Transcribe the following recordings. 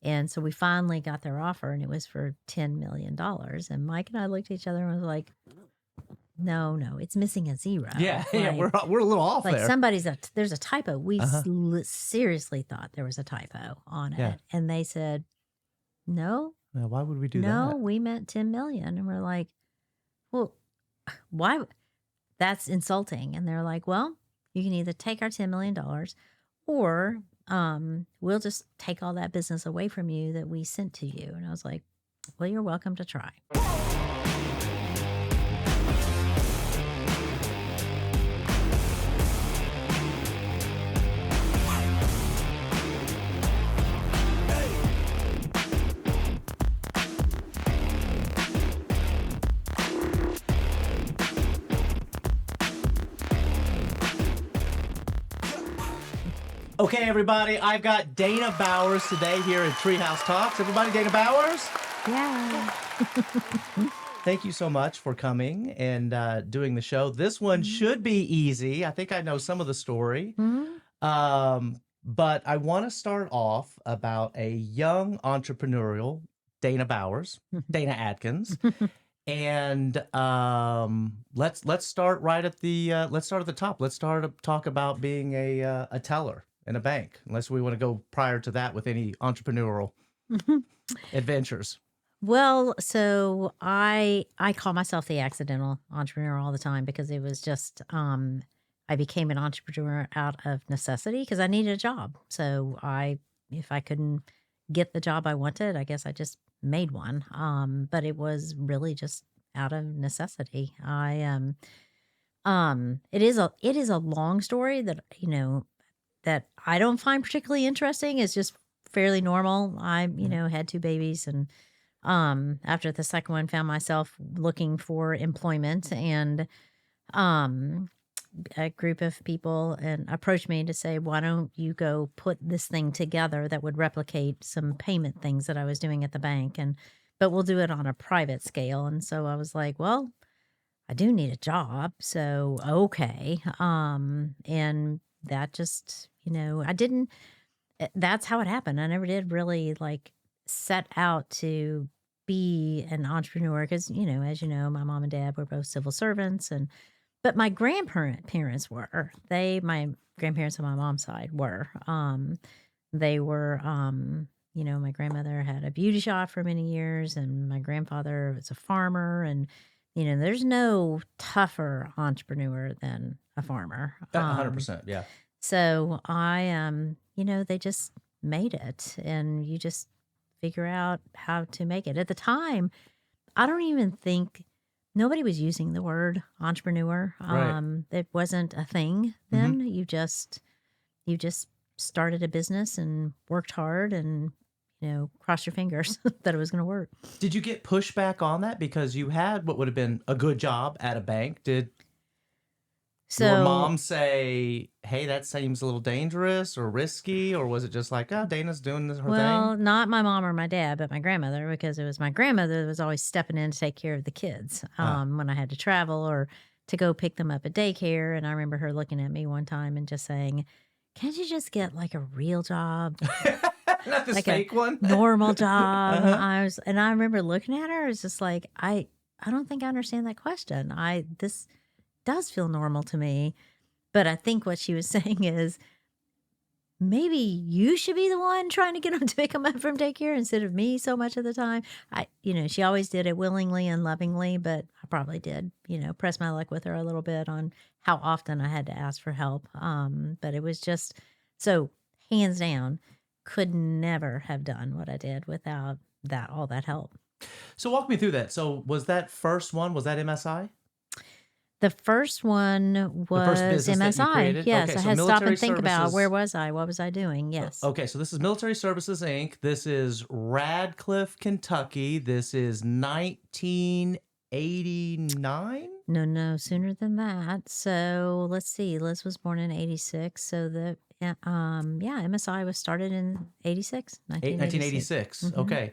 And so we finally got their offer, and it was for $10 million. And Mike and I looked at each other and was like, no, it's missing a zero. Yeah, Like, we're a little off like there. there's a typo. We seriously thought there was a typo on it. Yeah. And they said, no, Now, why would we do no, that? we meant 10 million. And we're like, well, why? That's insulting. And they're like, well, you can either take our $10 million or we'll just take all that business away from you that we sent to you. And I was like, well, you're welcome to try. Okay, everybody, I've got Dana Bowers today here at Treehouse Talks. Everybody, Dana Bowers. Yeah. Thank you so much for coming and doing the show. This one should be easy. I think I know some of the story. But I want to start off about a young entrepreneurial Dana Bowers, Dana Atkins. And let's start right at the let's start at the top. Let's talk about being a teller in a bank, unless we want to go prior to that with any entrepreneurial adventures. Well, so I call myself the accidental entrepreneur all the time because it was just I became an entrepreneur out of necessity because I needed a job. So if I couldn't get the job I wanted, I guess I just made one. But it was really just out of necessity. It is a long story that that I don't find particularly interesting. It's just fairly normal. I had 2 babies, and after the second one, found myself looking for employment, and a group of people and approached me to say, why don't you go put this thing together that would replicate some payment things that I was doing at the bank, but we'll do it on a private scale. And so I was like, well, I do need a job, so okay. And that just, that's how it happened. I never did really set out to be an entrepreneur because, as you know, my mom and dad were both civil servants, but my grandparents were. My grandparents on my mom's side were. They were, my grandmother had a beauty shop for many years, and my grandfather was a farmer, and there's no tougher entrepreneur than a farmer. 100%, yeah. So they just made it, and you just figure out how to make it. At the time, I don't even think nobody was using the word entrepreneur. Right. It wasn't a thing then. You just started a business and worked hard and crossed your fingers that it was going to work. Did you get pushback on that because you had what would have been a good job at a bank? Did your mom say, hey, that seems a little dangerous or risky? Or was it just like, oh, Dana's doing her thing? Well, not my mom or my dad, but my grandmother, because it was my grandmother that was always stepping in to take care of the kids when I had to travel or to go pick them up at daycare. And I remember her looking at me one time and just saying, can't you just get a real job? Not this fake one. Normal job. I remember looking at her. It's just like, I don't think I understand that question. This does feel normal to me. But I think what she was saying is maybe you should be the one trying to get them to pick them up from daycare instead of me so much of the time. She always did it willingly and lovingly, but I probably did, press my luck with her a little bit on how often I had to ask for help. But it was just, so hands down, could never have done what I did without all that help. So walk me through that. So was that first one, was that MSI? The first one was MSI. Yes, okay, I had to stop and think about where was I? What was I doing? Yes. Okay, so this is Military Services, Inc. This is Radcliffe, Kentucky. This is 1989? No, sooner than that. So let's see. Liz was born in 86. So MSI was started in 86, 1986. Okay.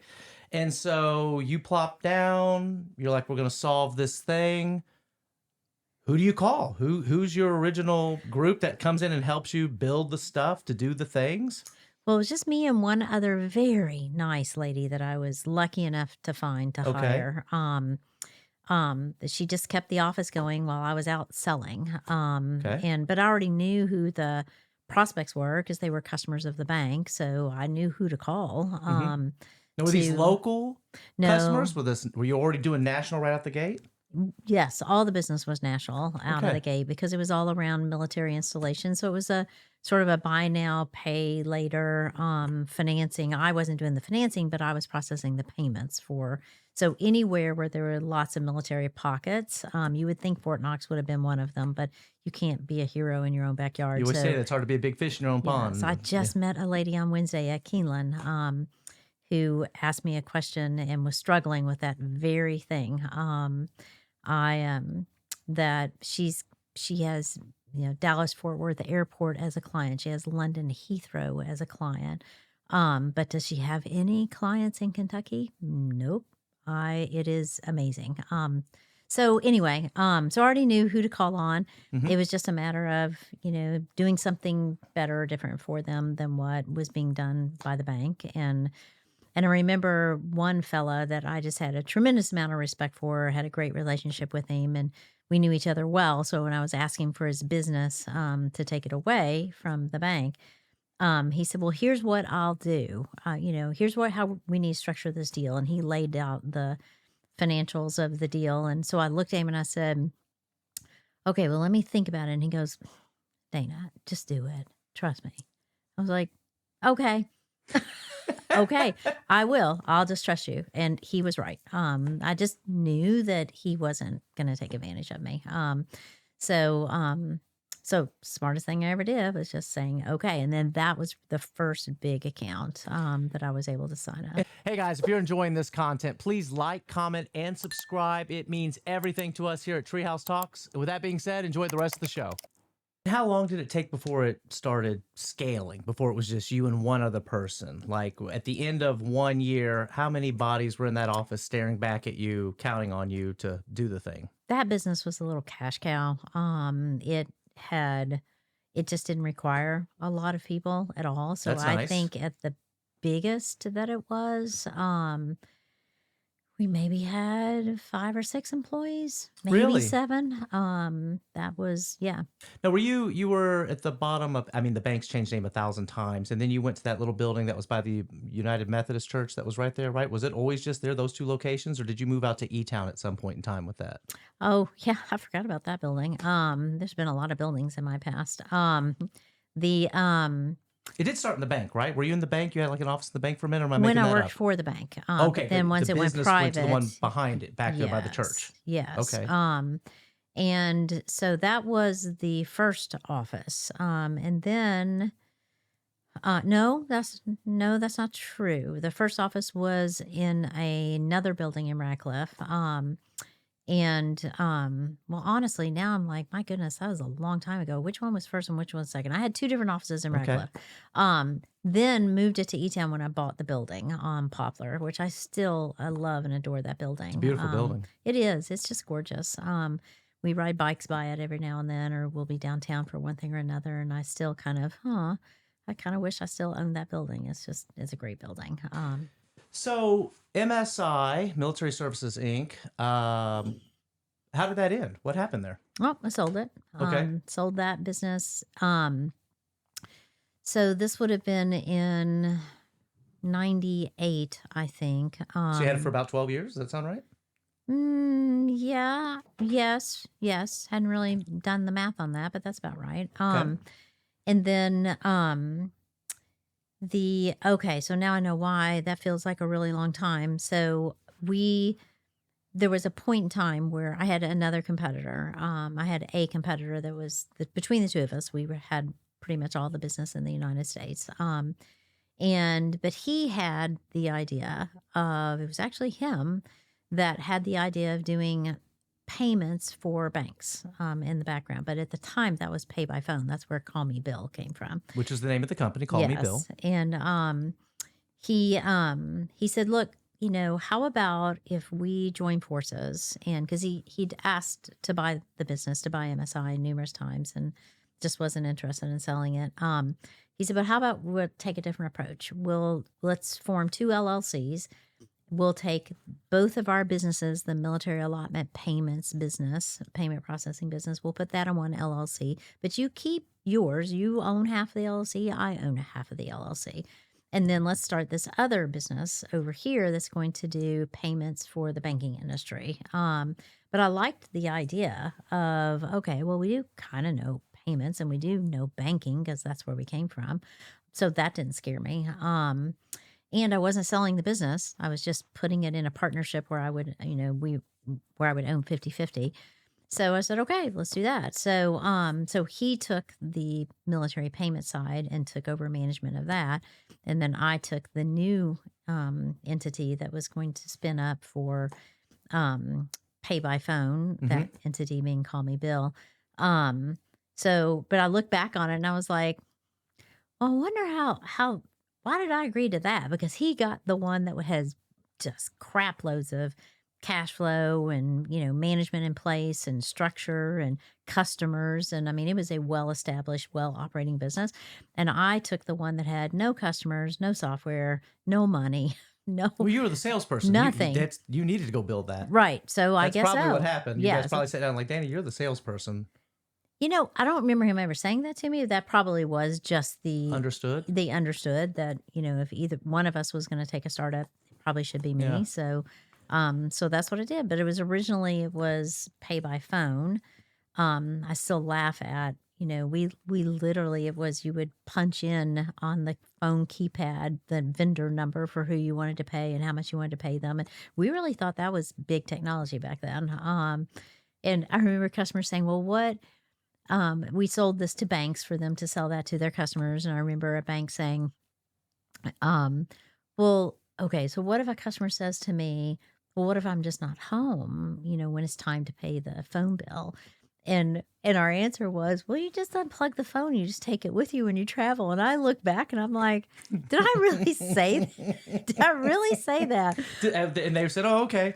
And so you plop down, you're like, we're going to solve this thing. Who do you call? Who's your original group that comes in and helps you build the stuff to do the things? Well, it was just me and one other very nice lady that I was lucky enough to find to Okay. hire. She just kept the office going while I was out selling. Okay. But I already knew who the prospects were because they were customers of the bank, so I knew who to call. hmm Now, were these To local No, customers? Were you already doing national right out the gate? yes, all the business was national out of the Okay. gate because it was all around military installation. So it was a sort of a buy now, pay later financing. I wasn't doing the financing, but I was processing the payments for. So anywhere where there were lots of military pockets, you would think Fort Knox would have been one of them, but you can't be a hero in your own You backyard. always say So that it's hard to be a big fish in your own yes, I pond. Yeah. just met a lady on Wednesday at Keeneland who asked me a question and was struggling with that very thing. I that she has, Dallas Fort Worth Airport as a client. She has London Heathrow as a client. But does she have any clients in Kentucky? Nope. I It is amazing. So anyway, so I already knew who to call on. hmm It was just a matter of, doing something better or different for them than what was being done by the bank. And I remember one fella that I just had a tremendous amount of respect for, had a great relationship with him, and we knew each other well. So when I was asking for his business to take it away from the bank, he said, "Well, here's what I'll do. Here's how we need to structure this deal." And he laid out the financials of the deal. And so I looked at him and I said, "Okay, well, let me think about it." And he goes, "Dana, just do it. Trust me." I was like, "Okay." Okay, I will. I'll just trust you. And he was right. I just knew that he wasn't going to take advantage of me. So, so smartest thing I ever did was just saying, okay. And then that was the first big account, that I was able to sign up. Hey guys, if you're enjoying this content, please like, comment, and subscribe. It means everything to us here at Treehouse Talks. With that being said, enjoy the rest of the show. How long did it take before it started scaling, before it was just you and one other person? Like at the end of 1 year, how many bodies were in that office staring back at you, counting on you to do the thing? That business was a little cash cow. It just didn't require a lot of people at all. So That's I nice. think at the biggest that it was, we maybe had 5 or 6 employees, maybe Really? 7. That was yeah. Now, you were at the bottom of, I mean, the bank's changed name 1,000 times, and then you went to that little building that was by the United Methodist Church that was right there, right? Was it always just there, those two locations, or did you move out to E-Town at some point in time with that? Oh, yeah, I forgot about that building. There's been a lot of buildings in my past. The It did start in the bank, right? Were you in the bank? You had like an office in the bank for a minute, or am I When making I that worked up? for the bank, but Okay, then but the once it went business went to the private, one behind it, back there by the church. yes. Okay. And so that was the first office. And then that's not true. The first office was in another building in Radcliffe. Well, honestly, now I'm like, my goodness, that was a long time ago. Which one was first and which one was second? I had 2 different offices in Okay. Radcliffe. Then moved it to E-Town when I bought the building on Poplar, which I love and adore that It's a building. beautiful building. It is. It's just gorgeous. We ride bikes by it every now and then, or we'll be downtown for one thing or another. And I still I kind of wish I still owned that building. It's a great building. So MSI, Military Services Inc. How did that end? What happened there? Well, I sold it. Okay. Sold that business. So this would have been in 98, I think. So you had it for about 12 years. Does that sound right? Yeah, yes. Hadn't really done the math on that, but that's about right. Okay. And then so now I know why that feels like a really long time. So there was a point in time where I had another competitor. I had a competitor that was between the two of us. Had pretty much all the business in the United States. But he had the idea it was actually him that had the idea of doing payments for banks in the background. But at the time, that was pay by phone. That's where CallMeBill came from. Which is the name of the company, Call Me Bill. Yes. And he said, look, how about if we join forces? And because he'd asked to buy the business, to buy MSI numerous times and just wasn't interested in selling it. He said, but how about we'll take a different approach? Let's form two LLCs. We'll take both of our businesses, the military allotment payments business, payment processing business, we'll put that in one LLC, but you keep yours. You own half of the LLC. I own half of the LLC. And then let's start this other business over here that's going to do payments for the banking industry. But I liked the idea of, okay, well, we do kind of know payments and we do know banking because that's where we came from. So that didn't scare me. And I wasn't selling the business. I was just putting it in a partnership where I would, where I would own 50-50. So I said, okay, let's do that. So he took the military payment side and took over management of that. And then I took the new entity that was going to spin up for pay by phone, that entity being CallMeBill. But I look back on it and I was like, well, I wonder why did I agree to that? Because he got the one that has just crap loads of cash flow and, management in place and structure and customers. And I mean, it was a well-established, well-operating business. And I took the one that had no customers, no software, no money, no Well, you were the salesperson. nothing. You needed to go build that. Right. So I That's guess probably what so. happened. You Yeah. guys probably sat down like, Danny, you're the salesperson. I don't remember him ever saying that to me. That probably was just Understood. they understood that, if either one of us was going to take a startup, it probably should be me. Yeah. So that's what I did. But it was pay by phone. I still laugh at, we literally, you would punch in on the phone keypad the vendor number for who you wanted to pay and how much you wanted to pay them. And we really thought that was big technology back then. And I remember customers saying, well, we sold this to banks for them to sell that to their customers. And I remember a bank saying, well, okay, so what if a customer says to me, well, what if I'm just not home, when it's time to pay the phone bill? And our answer was, well, you just unplug the phone. You just take it with you when you travel. And I look back and I'm like, did I really say that? Did I really say that? And they said, oh, okay.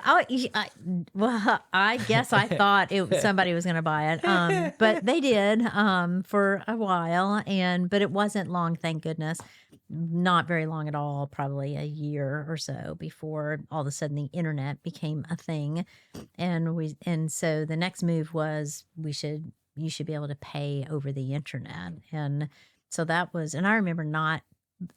Well, I guess I thought somebody was going to buy it. But they did for a while. But it wasn't long, thank goodness. Not very long at all, probably a year or so before all of a sudden the internet became a thing. And so the next move was you should be able to pay over the internet. And so that was, and I remember not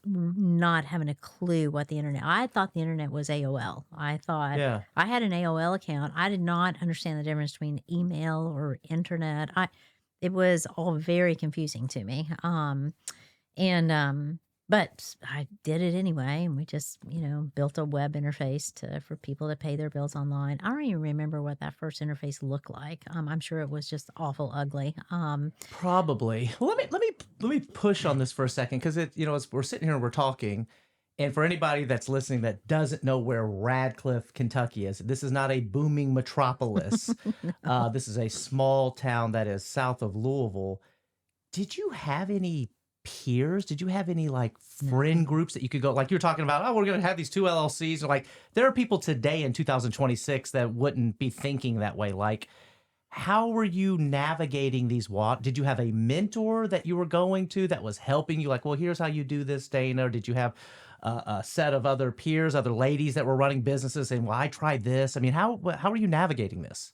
having a clue what the internet, I thought the internet was AOL. I thought I had an AOL account. I did not understand the difference between email or internet. It was all very confusing to me. But I did it anyway, and we just, built a web interface for people to pay their bills online. I don't even remember what that first interface looked like. I'm sure it was just awful ugly. Probably. Well, let me push on this for a second because as we're sitting here and we're talking, and for anybody that's listening that doesn't know where Radcliffe, Kentucky is, this is not a booming metropolis. This is a small town that is south of Louisville. Did you have any peers? Did you have any friend groups that you could go, like you're talking about, oh, we're going to have these two LLCs? Or there are people today in 2026 that wouldn't be thinking that way. How were you navigating these? Did you have a mentor that you were going to that was helping you? Well, here's how you do this, Dana. Or did you have a set of other peers, other ladies that were running businesses saying, well, I tried this? I mean, how were you navigating this?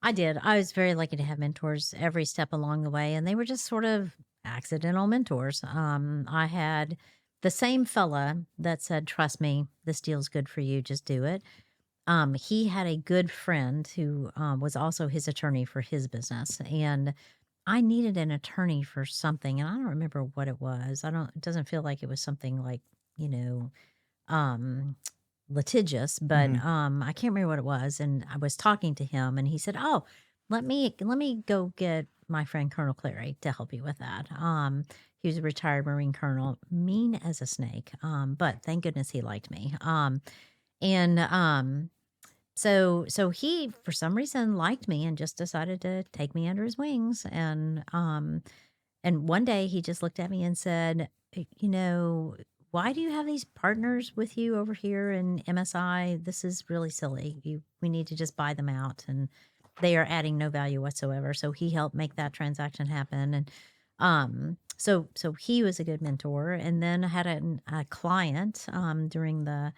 I did. I was very lucky to have mentors every step along the way, and they were just sort of accidental mentors. I had the same fella that said, trust me, this deal's good for you, just do it. He had a good friend who was also his attorney for his business, and I needed an attorney for something, and I don't remember what it was. It doesn't feel like it was something litigious, but I can't remember what it was. And I was talking to him, and he said, oh, let me go get my friend Colonel Clary to help you with that. He was a retired Marine colonel, mean as a snake, but thank goodness he liked me. So he, for some reason, liked me and just decided to take me under his wings. And one day he just looked at me and said, why do you have these partners with you over here in MSI? This is really silly. We need to just buy them out, and they are adding no value whatsoever. So he helped make that transaction happen. And so he was a good mentor. And then I had a client during the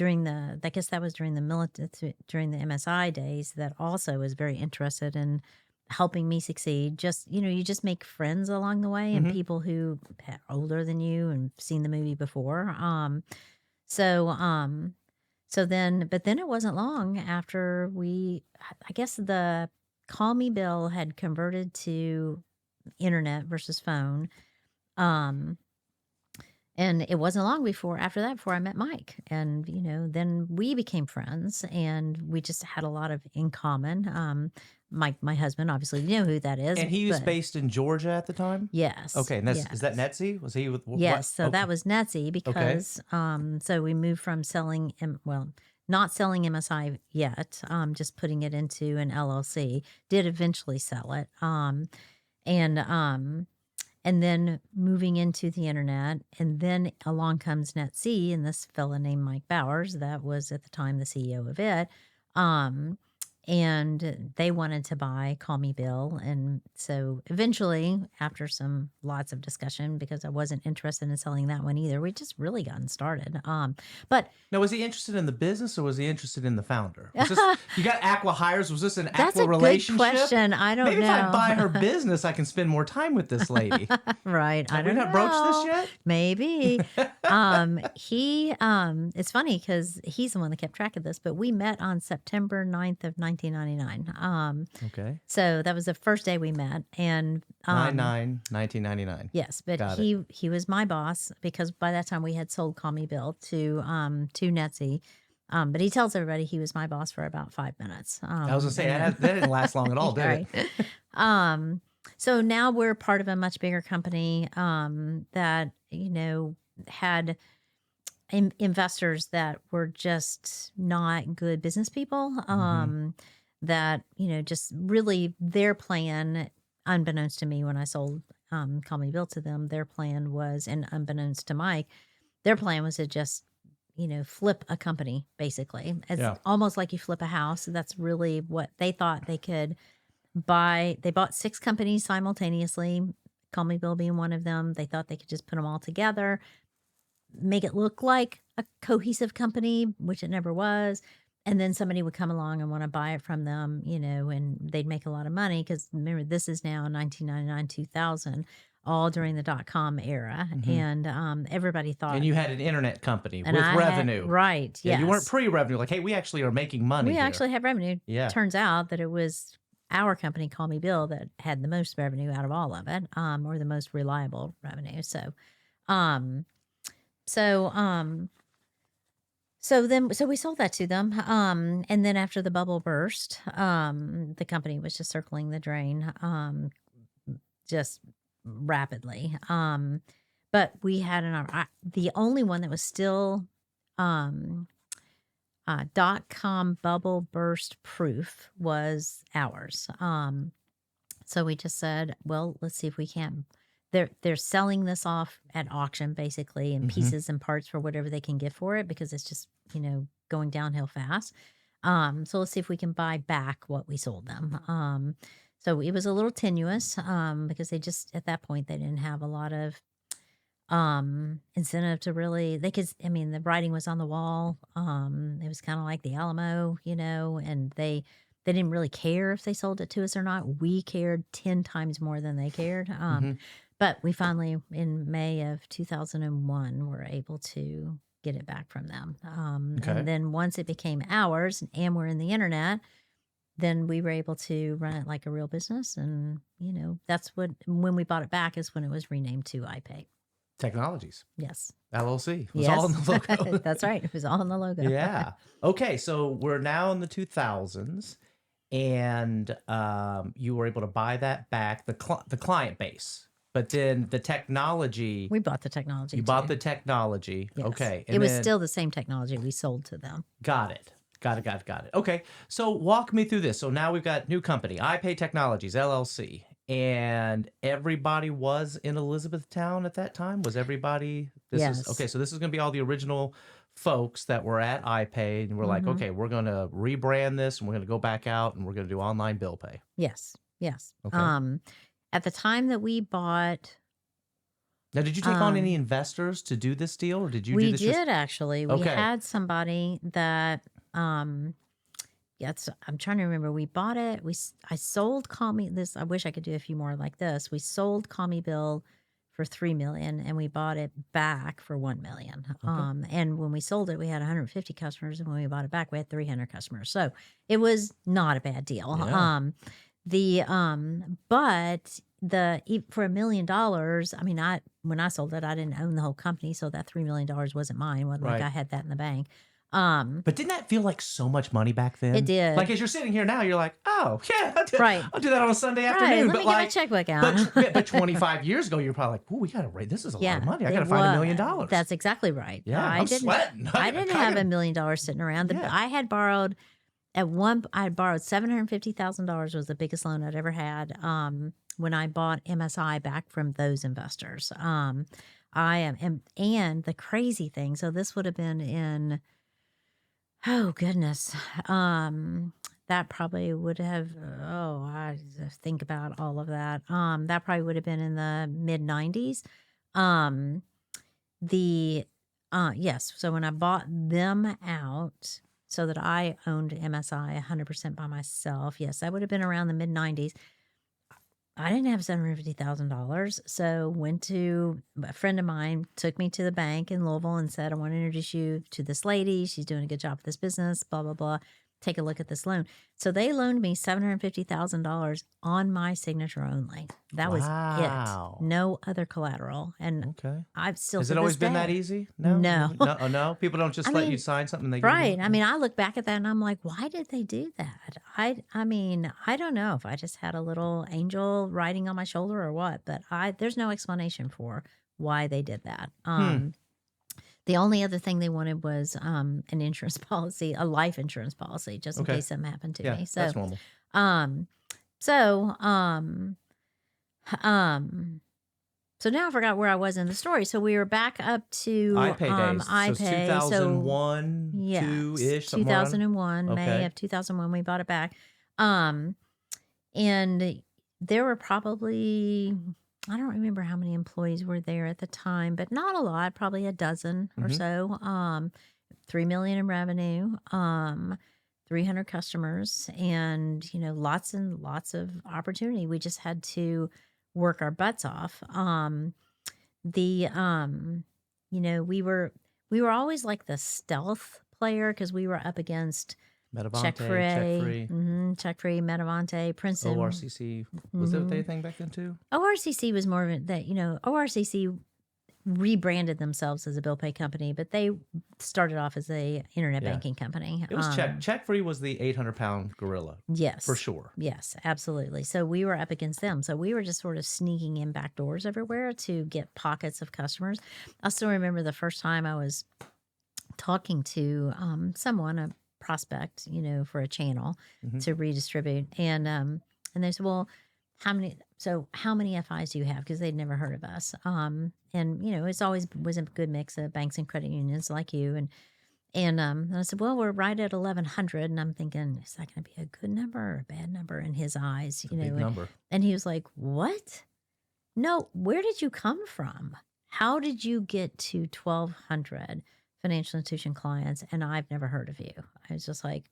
I guess that was during the military, during the MSI days, that also was very interested in helping me succeed. Just, you just make friends along the way, and Mm-hmm. people who are older than you and seen the movie before. So but then it wasn't long after I guess the Call Me Bill had converted to internet versus phone. Um, and it wasn't long before I met Mike. And, then we became friends, and we just had a lot of in common. My husband, obviously, you know who that is, And he was but based in Georgia at the time? yes, Okay, and is that yes. NetC? Was he with what? Yes, so that Okay. was NetC Okay. because so we moved from not selling MSI yet, just putting it into an LLC. Did eventually sell it. And then moving into the internet, and then along comes NetC and this fella named Mike Bowers that was at the time the CEO of it. Um and they wanted to buy Call Me Bill. And so eventually, after some lots of discussion, because I wasn't interested in selling that one either, we just really gotten started. But Now, was he interested in the business or was he interested in the founder? Was this, you got Aqua Hires? Was this an that's Aqua a good relationship? question. I don't Maybe if I know. buy her business, I can spend more time with this lady. Right. I Have we don't not broached this know. yet? Maybe. It's funny because he's the one that kept track of this, but we met on September 9th of 1999. Okay. So that was the first day we met. And 1999. yes, but Got it. he was my boss, because by that time we had sold Call Me Bill to NetC. But he tells everybody he was my boss for about 5 minutes. I was going to say, And that didn't last long at all, did right. it? So now we're part of a much bigger company that, had investors that were just not good business people. That, just really their plan, unbeknownst to me when I sold Call Me Bill to them, their plan was, and unbeknownst to Mike, their plan was to just, flip a company, basically. It's Yeah. almost like you flip a house. That's really what they thought they could buy. They bought 6 companies simultaneously, Call Me Bill being one of them. They thought they could just put them all together, make it look like a cohesive company, which it never was. And then somebody would come along and want to buy it from them, and they'd make a lot of money, because remember, this is now 1999, 2000, all during the .com era. And everybody thought, And you had an internet company and with I had, revenue. right, Yeah, you weren't yes. pre-revenue. Like, hey, we actually are making money We here. actually have revenue. Yeah. Turns out that it was our company, Call Me Bill, that had the most revenue out of all of it, or the most reliable revenue. Um, so we sold that to them. And then after the bubble burst, the company was just circling the drain, just rapidly. But we had the only one that was still, .com bubble burst proof was ours. So we just said, well, let's see if we can. They're selling this off at auction, basically, in pieces and parts for whatever they can get for it, because it's just, going downhill fast. So let's see if we can buy back what we sold them. So it was a little tenuous, because they just, at that point, they didn't have a lot of incentive to really, the writing was on the wall. It was kind of like the Alamo, and they didn't really care if they sold it to us or not. We cared 10 times more than they cared. But we finally, in May of 2001, were able to get it back from them. Okay. And then once it became ours and we're in the internet, then we were able to run it like a real business. And, that's when we bought it back, is when it was renamed to iPay. Technologies. Yes. LLC. It was all in the logo. That's right. It was all in the logo. Yeah. Okay, so we're now in the 2000s, and you were able to buy that back, the client base. But then the technology, We bought the technology. you bought the technology. Yes. Okay. It was still the same technology we sold to them. Got it. Okay. So walk me through this. So now we've got new company, iPay Technologies, LLC. And everybody was in Elizabethtown at that time? Was everybody? Yes. Okay, so this is going to be all the original folks that were at iPay. And we're like, okay, we're going to rebrand this, and we're going to go back out, and we're going to do online bill pay. Yes. Okay. At the time that we bought, Now, did you take on any investors to do this deal, or did you do we this just? did actually. We Okay. had somebody that, I'm trying to remember. We bought it. I sold Call Me this. I wish I could do a few more like this. We sold CallMeBill for $3 million, and we bought it back for $1 million. Okay. And when we sold it, we had 150 customers, and when we bought it back, we had 300 customers. So it was not a bad deal. Yeah. But for $1 million, I mean, when I sold it, I didn't own the whole company, so that $3 million wasn't mine. It wasn't like Right. I had that in the bank. But didn't that feel like so much money back then? It did. Like, as you're sitting here now, you're like, oh, yeah, Right. I'll do that on a Sunday Right. afternoon. Let But me get my like, checkbook out. but 25 years ago, you're probably like, ooh, we got to this is a lot of money. I it got to find $1 million. was. That's exactly right. Yeah, I'm sweating. I didn't have $1 million sitting around. Yeah. I had borrowed $750,000 was the biggest loan I'd ever had. When I bought MSI back from those investors. And the crazy thing, so this would have been in, oh goodness, that probably would have, I think about all of that. That probably would have been in the mid 90s. Yes. So when I bought them out so that I owned MSI 100% by myself, yes, that would have been around the mid 90s. I didn't have $750,000. So a friend of mine took me to the bank in Louisville and said, I want to introduce you to this lady. She's doing a good job with this business, blah, blah, blah. Take a look at this loan. So they loaned me $750,000 on my signature only. That was Wow. it. No other collateral. And Okay. I've still Has to it always this been that day. easy? No. No. No. People don't just I let you mean, sign something. And they give you Right. money? I mean, I look back at that and I'm like, why did they do that? I mean, I don't know if I just had a little angel riding on my shoulder or what, but there's no explanation for why they did that. The only other thing they wanted was an insurance policy, a life insurance policy, just in Okay. case something happened to Yeah, me. So, that's normal. so now I forgot where I was in the story. So we were back up to iPay days. So it's iPay. 2001, Yeah, 2-ish, somewhere around. 2001, May Okay. of 2001, we bought it back. And there were probably, I don't remember how many employees were there at the time, but not a lot, probably a dozen or Mhm. so. $3 million in revenue, 300 customers, and lots and lots of opportunity. We just had to work our butts off. We were always like the stealth player because we were up against Metavante, CheckFree, CheckFree, Metavante, Princeton. ORCC. Was that their thing back then too? ORCC was more of that, ORCC rebranded themselves as a bill pay company, but they started off as a internet Yeah. banking company. It was CheckFree was the 800-pound gorilla. Yes. For sure. Yes, absolutely. So we were up against them. So we were just sort of sneaking in back doors everywhere to get pockets of customers. I still remember the first time I was talking to someone, a prospect, for a channel Mhm. to redistribute. And they said, well, how many FIs do you have? Because they'd never heard of us. And it's always was a good mix of banks and credit unions like you. And I said, well, we're right at 1,100. And I'm thinking, is that going to be a good number or a bad number in his eyes? Big number. And he was like, what? No, where did you come from? How did you get to 1,200 financial institution clients? And I've never heard of you. I was just like,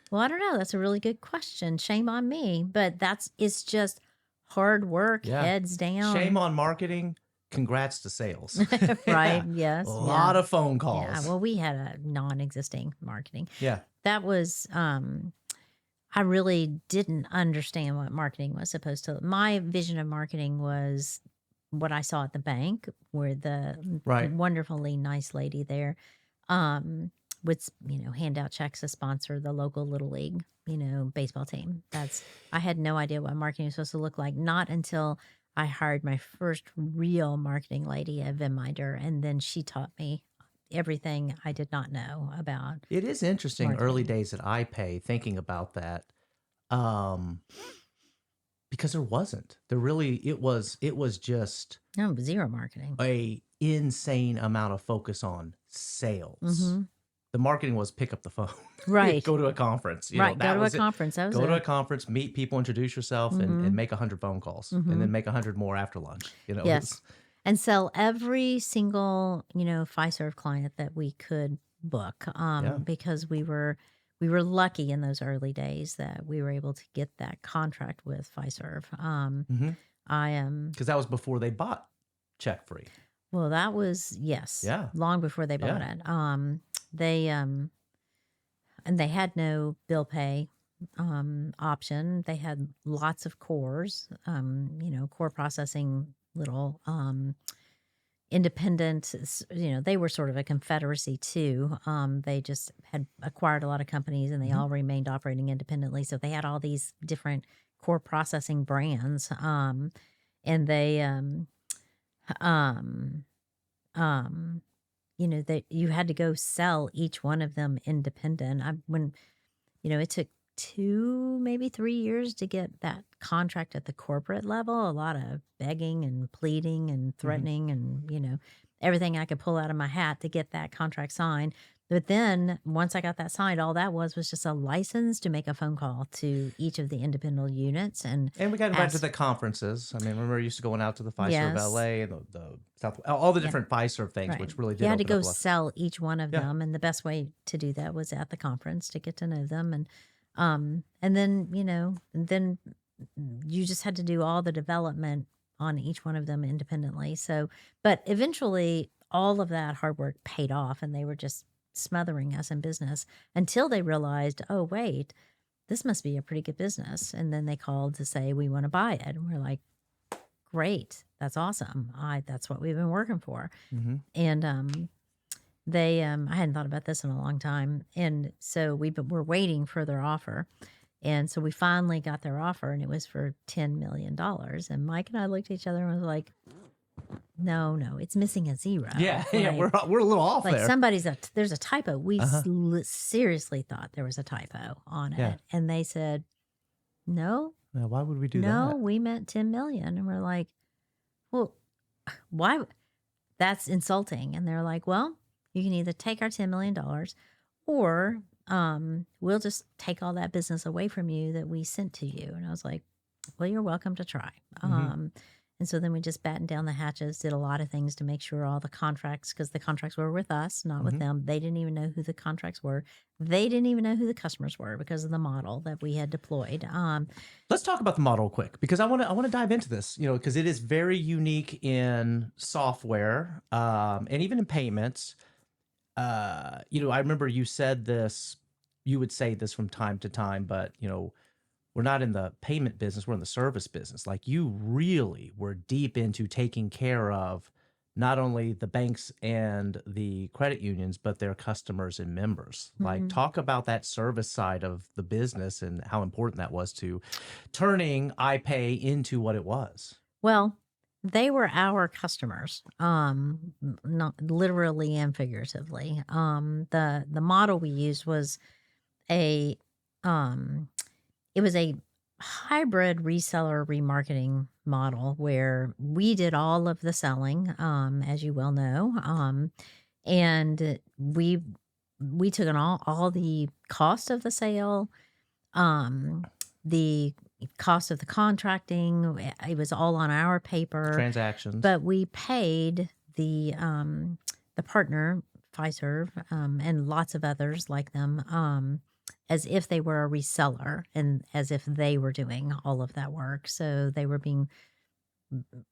well, I don't know. That's a really good question. Shame on me. But it's just hard work, Yeah. heads down. Shame on marketing. Congrats to sales. Right. Yes. A lot of phone calls. Yeah. Well, we had a non-existing marketing. Yeah. That was, I really didn't understand what marketing was supposed to. My vision of marketing was what I saw at the bank, where the Right. wonderfully nice lady there would hand out checks to sponsor the local little league baseball team. I had no idea what marketing was supposed to look like, not until I hired my first real marketing lady at Venminder, and then she taught me everything I did not know about. It is interesting marketing. early days at iPay thinking about that. Because there wasn't. It was just Zero marketing. a insane amount of focus on sales. the marketing was pick up the phone, Right. go to a conference. Right. Go That to a was it. conference. That was Go to a it. conference, meet people, introduce yourself, and Mm-hmm. make 100 phone calls, and Mm-hmm. then make 100 more after lunch. Yes. And sell every single, Fiserv client that we could book, Yeah. because we were lucky in those early days that we were able to get that contract with Fiserv. I am Because that was before they bought Check Free. Well, that was, yes, Yeah. long before they bought Yeah. it. They and they had no bill pay option. They had lots of cores, core processing, little independent. They were sort of a confederacy too. They just had acquired a lot of companies, and they all remained operating independently. So they had all these different core processing brands, and they um that you had to go sell each one of them independent. It took 2, maybe 3 years to get that contract at the corporate level. A lot of begging and pleading and threatening and, everything I could pull out of my hat to get that contract signed. But then once I got that signed, all that was just a license to make a phone call to each of the independent units and And we got invited to ask. the conferences. I mean, I remember used to going out to the Fiserv Yes. LA and the South, all the Yeah. different Fiserv things, Right. which really You did had to open go up a lot. sell each one of Yeah. them, and the best way to do that was at the conference to get to know them, and then you just had to do all the development on each one of them independently. So, but eventually all of that hard work paid off, and they were just smothering us in business until they realized, oh wait, this must be a pretty good business. And then they called to say we want to buy it, and we're like, great, that's awesome. That's what we've been working for. Mhm. And I hadn't thought about this in a long time, and so we're waiting for their offer, and so we finally got their offer, and it was for $10 million. And Mike and I looked at each other and was like, no, it's missing a zero. Yeah, yeah, Like, we're a little off like there. there's a typo. We Uh-huh. seriously thought there was a typo on Yeah. it, and they said, no, Now, why would we do no, that? we meant 10 million. And we're like, well, why? That's insulting. And they're like, well, you can either take our $10 million, or we'll just take all that business away from you that we sent to you. And I was like, well, you're welcome to try. And so then we just battened down the hatches, did a lot of things to make sure all the contracts, because the contracts were with us, not with them. They didn't even know who the contracts were. They didn't even know who the customers were because of the model that we had deployed. Let's talk about the model quick, because I want to dive into this, because it is very unique in software, and even in payments. I remember you said this, you would say this from time to time, but we're not in the payment business, we're in the service business. Like, you really were deep into taking care of not only the banks and the credit unions, but their customers and members. Like, talk about that service side of the business and how important that was to turning iPay into what it was. Well, they were our customers, not literally and figuratively. The model we used was a um, it was a hybrid reseller remarketing model where we did all of the selling, as you well know, and we took on all the cost of the sale, the cost of the contracting. It was all on our paper, Transactions. but we paid the partner, Fiserv, and lots of others like them, as if they were a reseller and as if they were doing all of that work. So they were being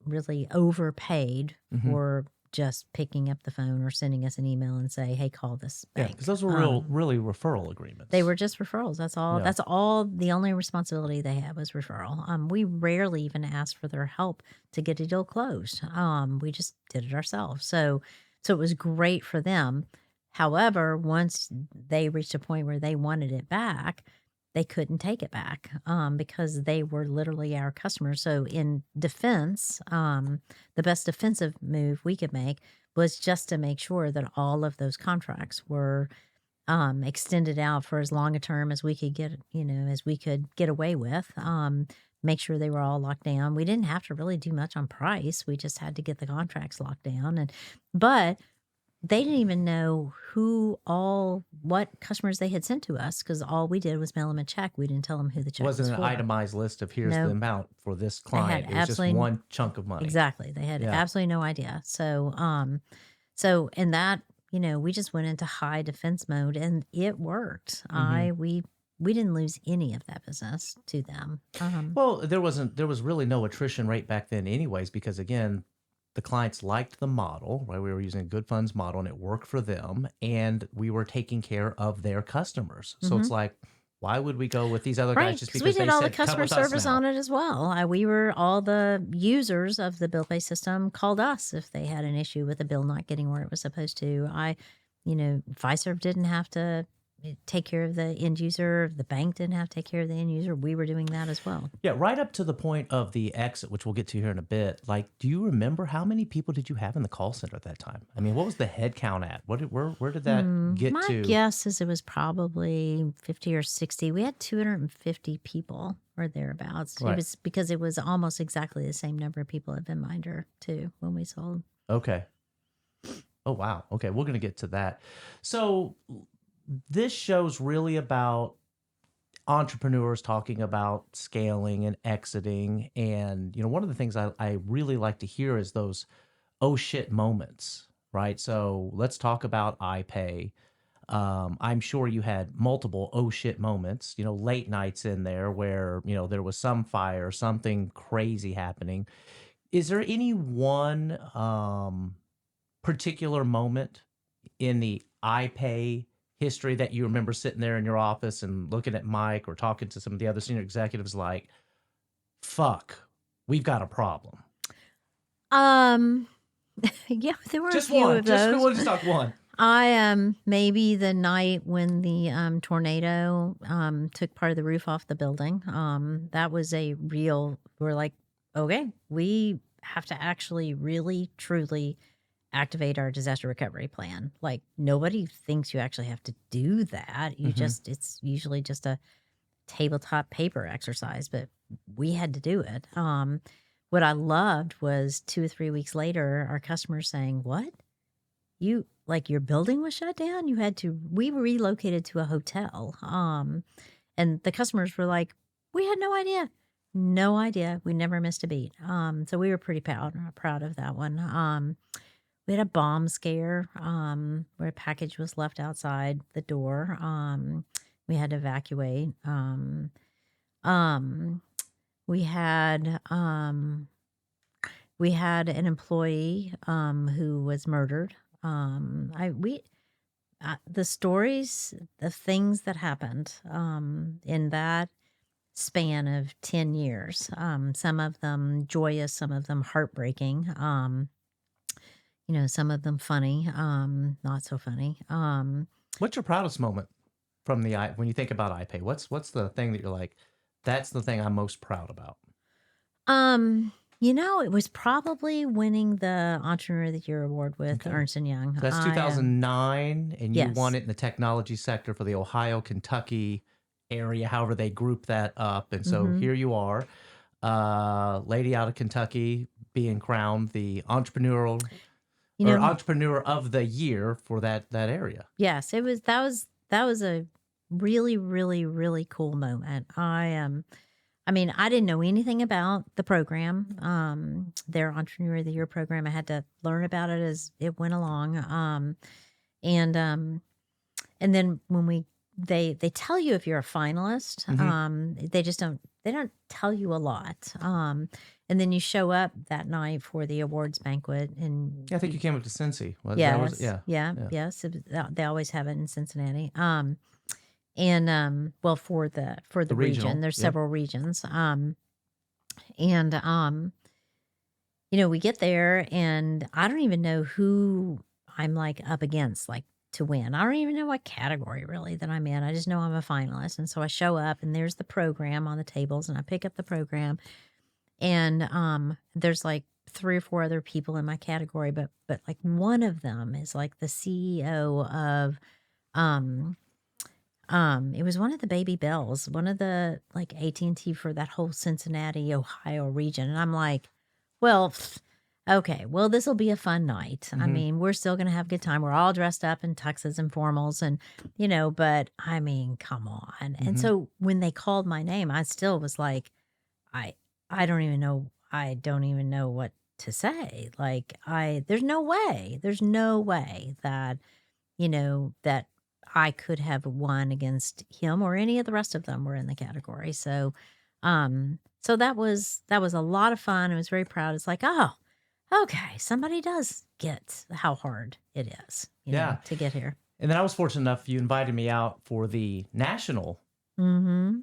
really overpaid for just picking up the phone or sending us an email and say, hey, call this Yeah, bank. because those were really referral agreements. They were just referrals. That's all. Yeah. That's all. The only responsibility they had was referral. We rarely even asked for their help to get a deal closed. We just did it ourselves. So it was great for them. However, once they reached a point where they wanted it back, they couldn't take it back, because they were literally our customers. So in defense, the best defensive move we could make was just to make sure that all of those contracts were extended out for as long a term as we could get away with. Make sure they were all locked down. We didn't have to really do much on price. We just had to get the contracts locked down. But they didn't even know what customers they had sent to us, because all we did was mail them a check. We didn't tell them who the It check was wasn't an for. itemized list of here's the No, amount for this they had client. It was just absolutely one chunk of money. exactly. They had Yeah. absolutely no idea. So in that, we just went into high defense mode, and it worked. We didn't lose any of that business to them. Well, there was really no attrition rate back then anyways, because again, the clients liked the model, right? We were using a good funds model and it worked for them, and we were taking care of their customers. So it's like, why would we go with these other guys Right, just because we because they did all the said come customer with us service now? on it as well. All the users of the bill pay system called us if they had an issue with a bill not getting where it was supposed to. Fiserv didn't have to take care of the end user. The bank didn't have to take care of the end user. We were doing that as well. Yeah, right up to the point of the exit, which we'll get to here in a bit. Like, do you remember how many people did you have in the call center at that time? I mean, what was the head count at? Where did that get My to? guess is it was probably 50 or 60. We had 250 people or thereabouts. Right. It was because it was almost exactly the same number of people at Venminder too when we sold. Okay. Oh, wow. Okay, we're going to get to that. So this show's really about entrepreneurs talking about scaling and exiting. And, one of the things I really like to hear is those oh shit moments, right? So let's talk about iPay. I'm sure you had multiple oh shit moments, late nights in there where, there was some fire, something crazy happening. Is there any one particular moment in the iPay history that you remember sitting there in your office and looking at Mike or talking to some of the other senior executives like, fuck, we've got a problem? Yeah, there were Just a few one. of those. We'll just talk one. Maybe the night when the tornado took part of the roof off the building. That was we're like, okay, we have to actually really truly activate our disaster recovery plan. Like, nobody thinks you actually have to do that. It's usually just a tabletop paper exercise, but we had to do it. What I loved was 2 or 3 weeks later, our customers saying, what? Your building was shut down? We relocated to a hotel. And the customers were like, we had no idea. No idea. We never missed a beat. So we were pretty proud of that one. We had a bomb scare where a package was left outside the door. We had to evacuate. We had an employee who was murdered. The stories, the things that happened in that span of 10 years, some of them joyous, some of them heartbreaking, some of them funny, not so funny. What's your proudest moment from when you think about iPay? What's the thing that you're like, that's the thing I'm most proud about? It was probably winning the Entrepreneur of the Year award with Ernst & Young. That's 2009, and you Yes. won it in the technology sector for the Ohio, Kentucky area, however they group that up. And so here you are, lady out of Kentucky, being crowned the entrepreneur of the year for that area. Yes, that was a really, really, really cool moment. I didn't know anything about the program, their Entrepreneur of the Year program. I had to learn about it as it went along. And then when they tell you if you're a finalist, they don't tell you a lot. And then you show up that night for the awards banquet, and I think you came up to Cincy. yes, Yes. They always have it in Cincinnati. For the regional, region, there's several regions. We get there, and I don't even know who I'm up against, to win. I don't even know what category really that I'm in. I just know I'm a finalist. And so I show up, and there's the program on the tables, and I pick up the program, and there's 3 or 4 other people in my category, but one of them is the CEO of it was one of the Baby Bells, one of the AT&T for that whole Cincinnati, Ohio region. And I'm like, well, okay, well, this will be a fun night. I Mhm. mean, we're still going to have a good time. We're all dressed up in tuxes and formals and, but I mean, come on. And Mhm. so when they called my name, I still was like, I, I don't even know. I don't even know what to say. Like, there's no way that, that I could have won against him or any of the rest of them were in the category. So that was a lot of fun. I was very proud. It's like, oh, okay, somebody does get how hard it is, Yeah. to get here. And then I was fortunate enough, you invited me out for the national Mm-hmm.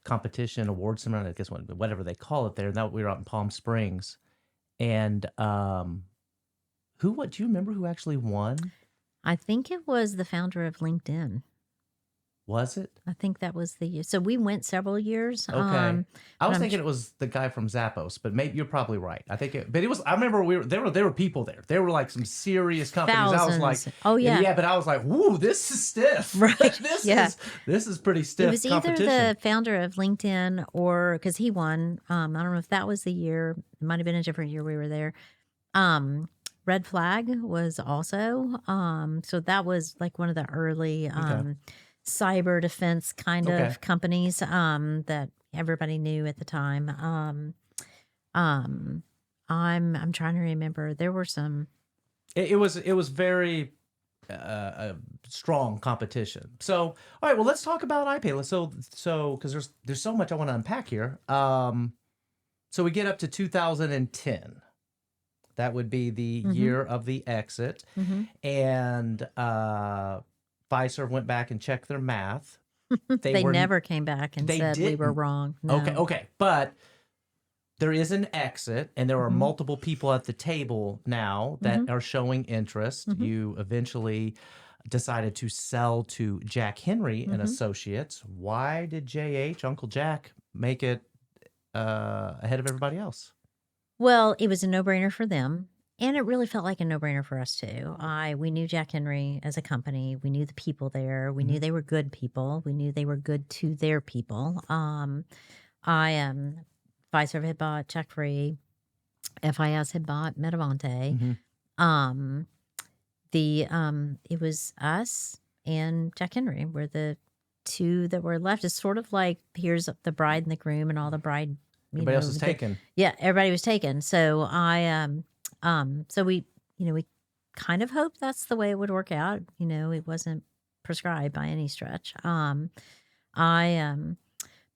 competition award ceremony, I guess whatever they call it there. And that we were out in Palm Springs. And what do you remember who actually won? I think it was the founder of LinkedIn. Was it? I think that was the year. So we went several years. Okay. I but was I'm thinking it was the guy from Zappos, but maybe you're probably right. But it was. I remember there were people there. There were like some serious companies. I was like, thousands. Oh yeah. yeah. But I was like, woo, this is stiff. Right. Yeah. This is pretty It stiff was either competition. the founder of LinkedIn or because he won. I don't know if that was the year. It might have been a different year we were there. Red Flag was also. So that was like one of the early cyber defense kind Okay. of companies that everybody knew at the time. I'm trying to remember. There were some. It was very strong competition. So, all right, well, let's talk about iPay. So because there's so much I want to unpack here. So we get up to 2010. That would be the year of the exit, and Fiserv went back and checked their math. They never came back and said we were wrong. No. Okay, but there is an exit, and there are multiple people at the table now that are showing interest. You eventually decided to sell to Jack Henry and Associates. Why did JH, Uncle Jack, make it ahead of everybody else? Well, it was a no-brainer for them, and it really felt like a no-brainer for us too. We knew Jack Henry as a company. We knew the people there. We knew they were good people. We knew they were good to their people. Fiserv had bought Check Free. FIS had bought Metavante. It was us and Jack Henry were the two that were left. It's sort of like here's the bride and the groom and all the bride. Everybody else is taken. Yeah, everybody was taken. So so we kind of hoped that's the way it would work out. It wasn't prescribed by any stretch.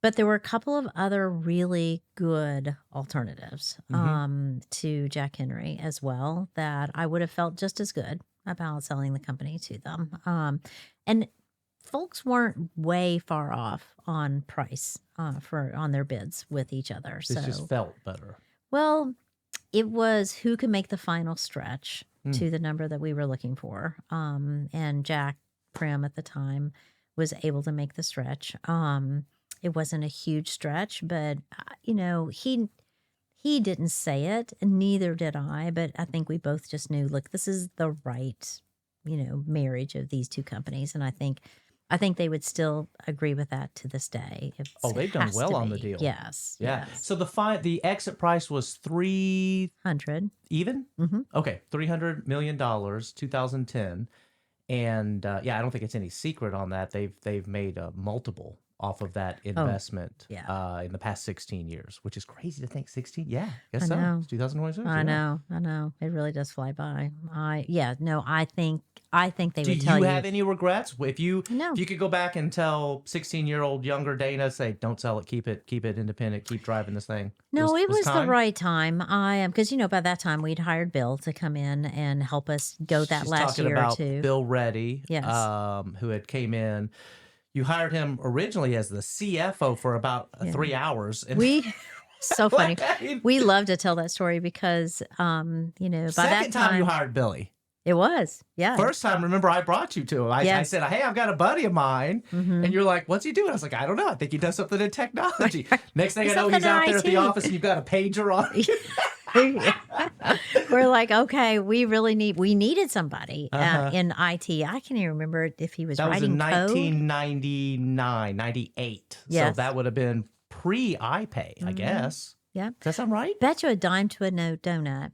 But there were a couple of other really good alternatives to Jack Henry as well that I would have felt just as good about selling the company to them. And folks weren't way far off on price on their bids with each other. This just felt better. Well, it was who could make the final stretch to the number that we were looking for. And Jack Prim at the time was able to make the stretch. It wasn't a huge stretch, but he didn't say it, and neither did I. But I think we both just knew, look, this is the right, marriage of these two companies, and I think they would still agree with that to this day. They've done well on the deal. Yes. Yeah. Yes. So the exit price was $300 even. Okay, $300 million, 2010, and I don't think it's any secret on that. They've made a multiple off of that investment in the past 16 years, which is crazy to think. 16, yeah, I guess so. It's 2026. I know. It really does fly by. I think they would tell you. Do you have any regrets? If you No. if you could go back and tell 16-year-old younger Dana, say, don't sell it, keep it independent, keep driving this thing. No, it was the time? right time. Because by that time we'd hired Bill to come in and help us go that She's last talking year about or two. Bill Reddy, Yes. Who had came in. You hired him originally as the CFO for about 3 hours. And So funny. mean, We love to tell that story because, by that second time you time hired Billy. it was, yeah. First time, remember, I brought you to him. I Yes. said, hey, I've got a buddy of mine. And you're like, what's he doing? I was like, I don't know. I think he does something in technology. Next thing I know, he's out there at the office and you've got a pager on. We're like, okay, we needed somebody in IT. I can't even remember if he was That was writing in code. 1999, 98. Yes. So that would have been pre-iPay, I guess. Yeah. Does that sound right? Bet you a dime to a no donut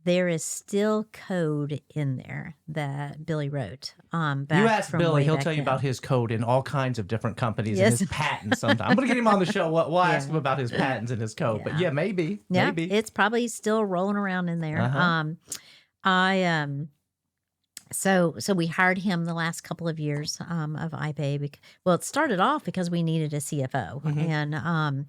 there is still code in there that Billy wrote You back ask from Billy, way he'll back tell you about then. his code in all kinds of different companies and his Yes. patents sometime. I'm going to get him on the show. We'll ask him Yeah. about his patents and his code. But Yeah. yeah, maybe. Yeah. Maybe. It's probably still rolling around in there. Uh-huh. I So we hired him the last couple of years of iPay. Well, it started off because we needed a CFO, Mhm. and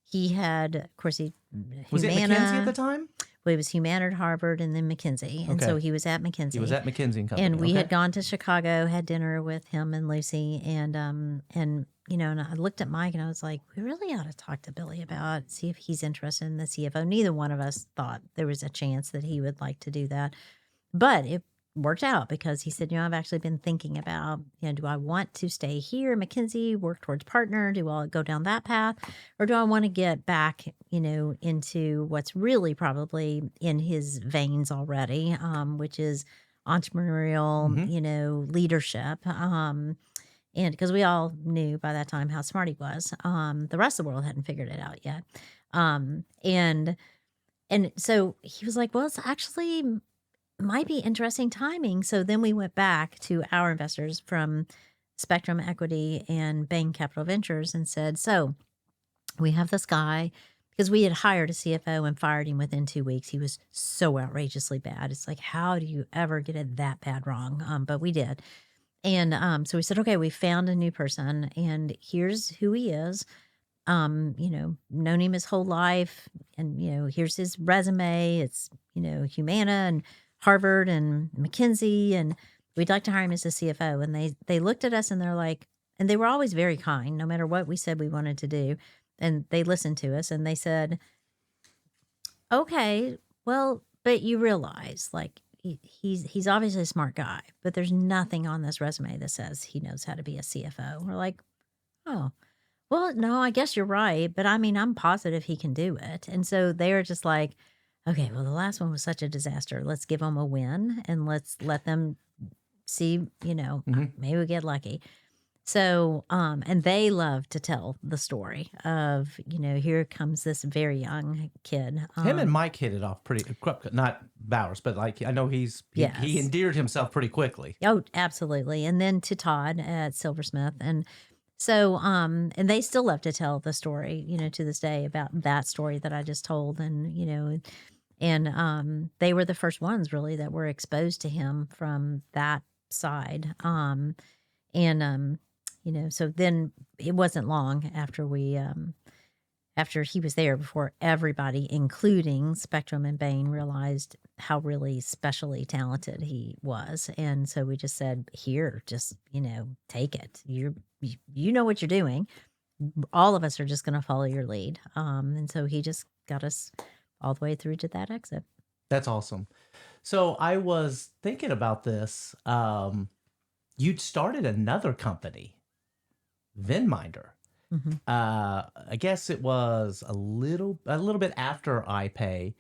he had, of course, Was it McKinsey at the Humana. time? Well, he was Humana at Harvard and then McKinsey, and so Okay. he was at He was McKinsey. at McKinsey and And Company. we had Okay. gone to Chicago, had dinner with him and Lucy, and and I looked at Mike and I was like, we really ought to talk to Billy about, see if he's interested in the CFO. Neither one of us thought there was a chance that he would like to do that, but it worked out because he said, I've actually been thinking about, do I want to stay here at McKinsey, work towards partner? Do I go down that path? Or do I want to get back, into what's really probably in his veins already, which is entrepreneurial, Mhm. leadership. And because we all knew by that time how smart he was, the rest of the world hadn't figured it out yet. And so he was like, well, it's actually might be interesting timing. So then we went back to our investors from Spectrum Equity and Bain Capital Ventures and said, so we have this guy, because we had hired a CFO and fired him within 2 weeks. He was so outrageously bad. It's like, how do you ever get it that bad wrong? But we did. And so we said, okay, we found a new person and here's who he is. Known him his whole life. And, here's his resume. It's, Humana and Harvard and McKinsey. And we'd like to hire him as a CFO. And they looked at us and they're like, and they were always very kind, no matter what we said we wanted to do. And they listened to us and they said, okay, well, but you realize like he's obviously a smart guy, but there's nothing on this resume that says he knows how to be a CFO. We're like, oh, well, no, I guess you're right. But I mean, I'm positive he can do it. And so they were just like, okay, well, the last one was such a disaster. Let's give them a win and let's let them see, Mhm. maybe we get lucky. So, and they love to tell the story of, here comes this very young kid. Him and Mike hit it off pretty not Bowers, but like I know he Yes. endeared himself pretty quickly. Oh, absolutely. And then to Todd at Silversmith. And so, and they still love to tell the story, to this day about that story that I just told. And, and they were the first ones really that were exposed to him from that side. And so then it wasn't long after after he was there before everybody, including Spectrum and Bain, realized how really specially talented he was. And so we just said, here, just, take it. You know what you're doing. All of us are just going to follow your lead. And so he just got us all the way through to that exit. That's awesome. So I was thinking about this. You'd started another company, Venminder. Mhm. I guess it was a little bit after iPay,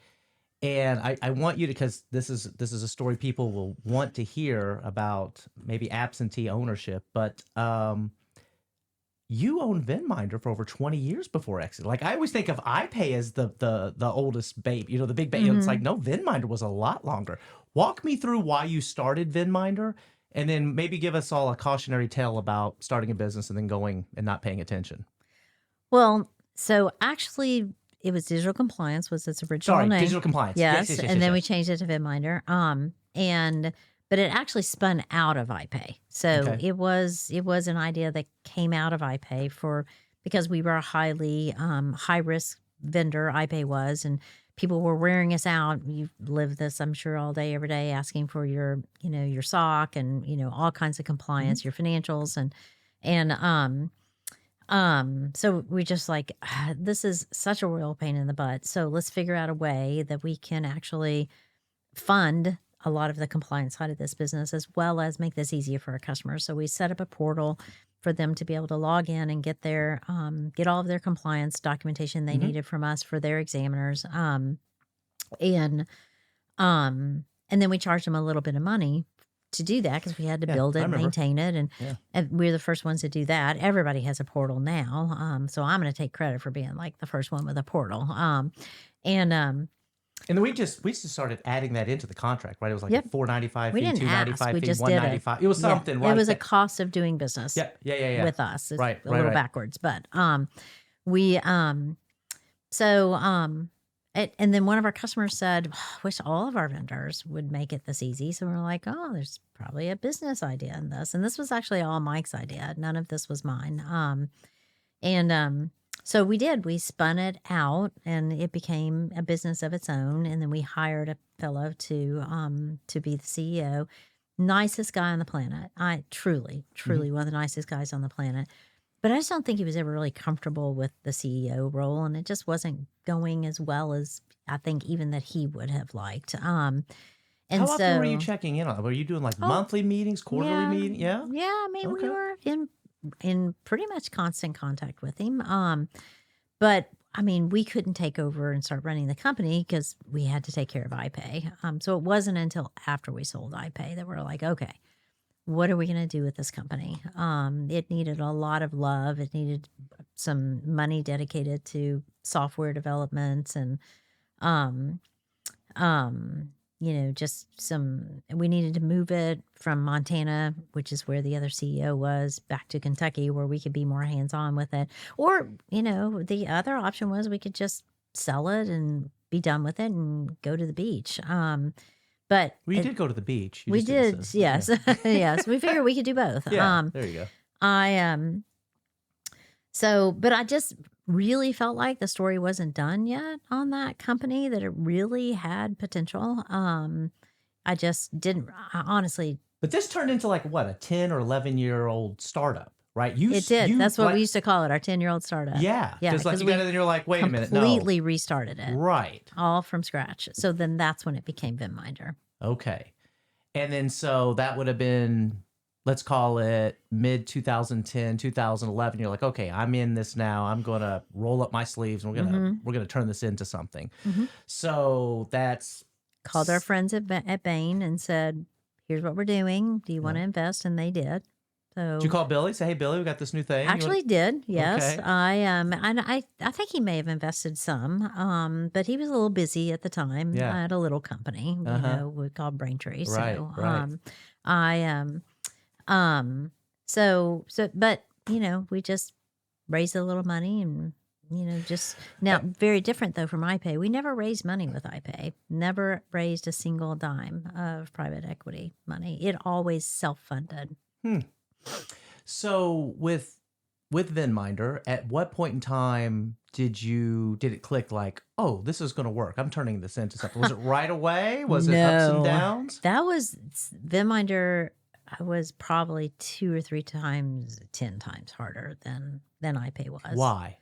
and I want you to, because this is a story people will want to hear about, maybe absentee ownership, but you owned Venminder for over 20 years before exit. Like I always think of iPay as the oldest babe, the big babe. It's like, Mhm. no, Venminder was a lot longer. Walk me through why you started Venminder, and then maybe give us all a cautionary tale about starting a business and then going and not paying attention. Well, so actually, it was Digital Compliance was its original Sorry, name. digital compliance. Yes, Yes, yes, yes, and yes, then we yes. changed it to Venminder. But it actually spun out of iPay. So Okay. it was an idea that came out of iPay because we were a highly high risk vendor. iPay was, and people were wearing us out. You live this, I'm sure, all day, every day, asking for your your SOC and all kinds of Mhm. compliance, your financials, and so we just like, this is such a real pain in the butt. So let's figure out a way that we can actually fund a lot of the compliance side of this business, as well as make this easier for our customers. So we set up a portal for them to be able to log in and get all of their compliance documentation they Mhm. needed from us for their examiners. And and then we charged them a little bit of money to do that because we had to Yeah, build I it, remember. maintain it, Yeah. and we're the first ones to do that. Everybody has a portal now, so I'm going to take credit for being like the first one with a portal. And And then we just started adding that into the contract, right? It was like a Yep. $4.95 We fee, didn't ask. $2.95 We fee, just did it. $1.95. It was Yeah. something, It right? was a cost of doing business Yeah. with us. It's Right, a little right. backwards, but we so and then one of our customers said, "Wish all of our vendors would make it this easy." So we're like, "Oh, there's probably a business idea in this." And this was actually all Mike's idea. None of this was mine. And so we did. We spun it out, and it became a business of its own. And then we hired a fellow to be the CEO. Nicest guy on the planet. I truly, Mhm. one of the nicest guys on the planet. But I just don't think he was ever really comfortable with the CEO role, and it just wasn't going as well as I think even that he would have liked. How And often were you so, checking in on it? Were you doing like oh monthly meetings, quarterly yeah, meetings? Yeah. yeah. I mean, we Okay. were in pretty much constant contact with him. But I mean, we couldn't take over and start running the company because we had to take care of iPay. So it wasn't until after we sold iPay that we're like, okay, what are we going to do with this company? It needed a lot of love. It needed some money dedicated to software development and, um, just we needed to move it from Montana, which is where the other CEO was, back to Kentucky where we could be more hands on with it. Or, the other option was we could just sell it and be done with it and go to the beach. But Well, you did go to the beach. You we just didn't did, say. yes. Yes, we figured we could do both. Yeah. There you go. I but I just really felt like the story wasn't done yet on that company, that it really had potential. I just didn't honestly. But this turned into like what, a 10 or 11-year-old startup, right? It did. You That's what we like, used to call it, our 10-year-old startup. yeah, Yeah, just like because you got we it and you're like, wait a minute, no. completely restarted it Right. all from scratch. So then that's when it became Venminder. Okay. And then so that would have been, let's call it mid 2010, 2011. You're like, okay, I'm in this now. I'm going to roll up my sleeves and we're going to turn this into something. Mm-hmm. So that's Called our friends at Bain and said, "Here's what we're doing. Do you want to invest?" And they did. Did you So call Billy? Say, hey, Billy, we got this new thing. actually did, yes. Okay. And I think he may have invested some, but he was a little busy at the time. Yeah. I had a little company, we called Braintree. Right, So right. but we just raised a little money and just now very different though from iPay. We never raised money with iPay. Never raised a single dime of private equity money. It always self-funded. So with Venminder, at what point in time did it click like, oh, this is going to work? I'm turning this into something. Was it right away? Was it ups and No. downs? That was Venminder was probably 2 or 3 times, 10 times harder than iPay was. Why?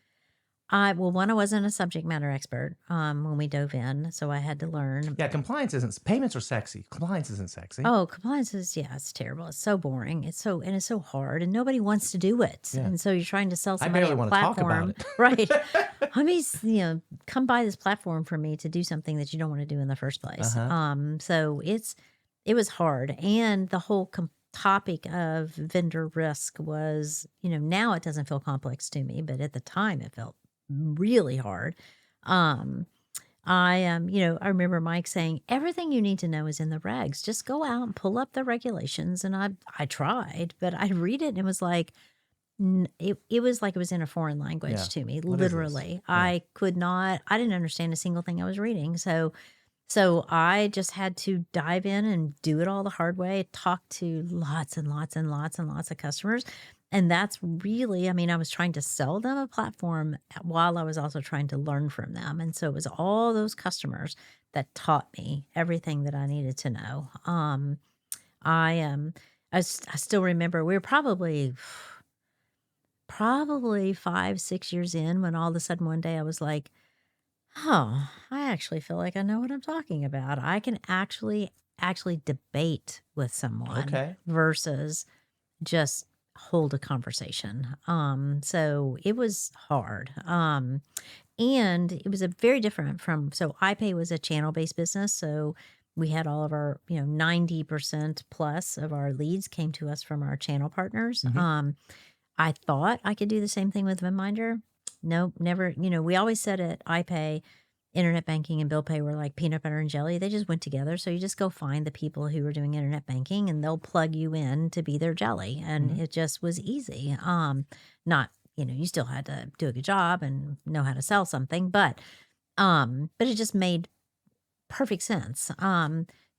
One, I wasn't a subject matter expert when we dove in, so I had to learn. Yeah, payments are sexy. Compliance isn't sexy. Oh, compliance is, it's terrible. It's so boring. It's so hard, and nobody wants to do it. Yeah. And so you're trying to sell I somebody barely a want to talk about platform, it. right? I mean, come buy this platform for me to do something that you don't want to do in the first place. So it was hard, and the whole topic of vendor risk was, now it doesn't feel complex to me, but at the time it felt really hard. I remember Mike saying, everything you need to know is in the regs. Just go out and pull up the regulations. And I tried, but I'd read it and it was like, it was like it was in a foreign language to me, What is this? literally. Yeah. I didn't understand a single thing I was reading. So I just had to dive in and do it all the hard way, talk to lots and lots and lots and lots of customers. And that's really, I was trying to sell them a platform while I was also trying to learn from them. And so it was all those customers that taught me everything that I needed to know. I still remember we were probably 5-6 years in when all of a sudden one day I was like, oh, I actually feel like I know what I'm talking about. I can actually debate with someone Okay. versus just hold a conversation. So it was hard. And it was a very different so iPay was a channel-based business. So we had all of our, 90% plus of our leads came to us from our channel partners. I thought I could do the same thing with Venminder. Nope, never. We always said at iPay, internet banking and bill pay were like peanut butter and jelly. They just went together. So you just go find the people who were doing internet banking and they'll plug you in to be their jelly. And Mhm. it just was easy. Not, you still had to do a good job and know how to sell something, but it just made perfect sense.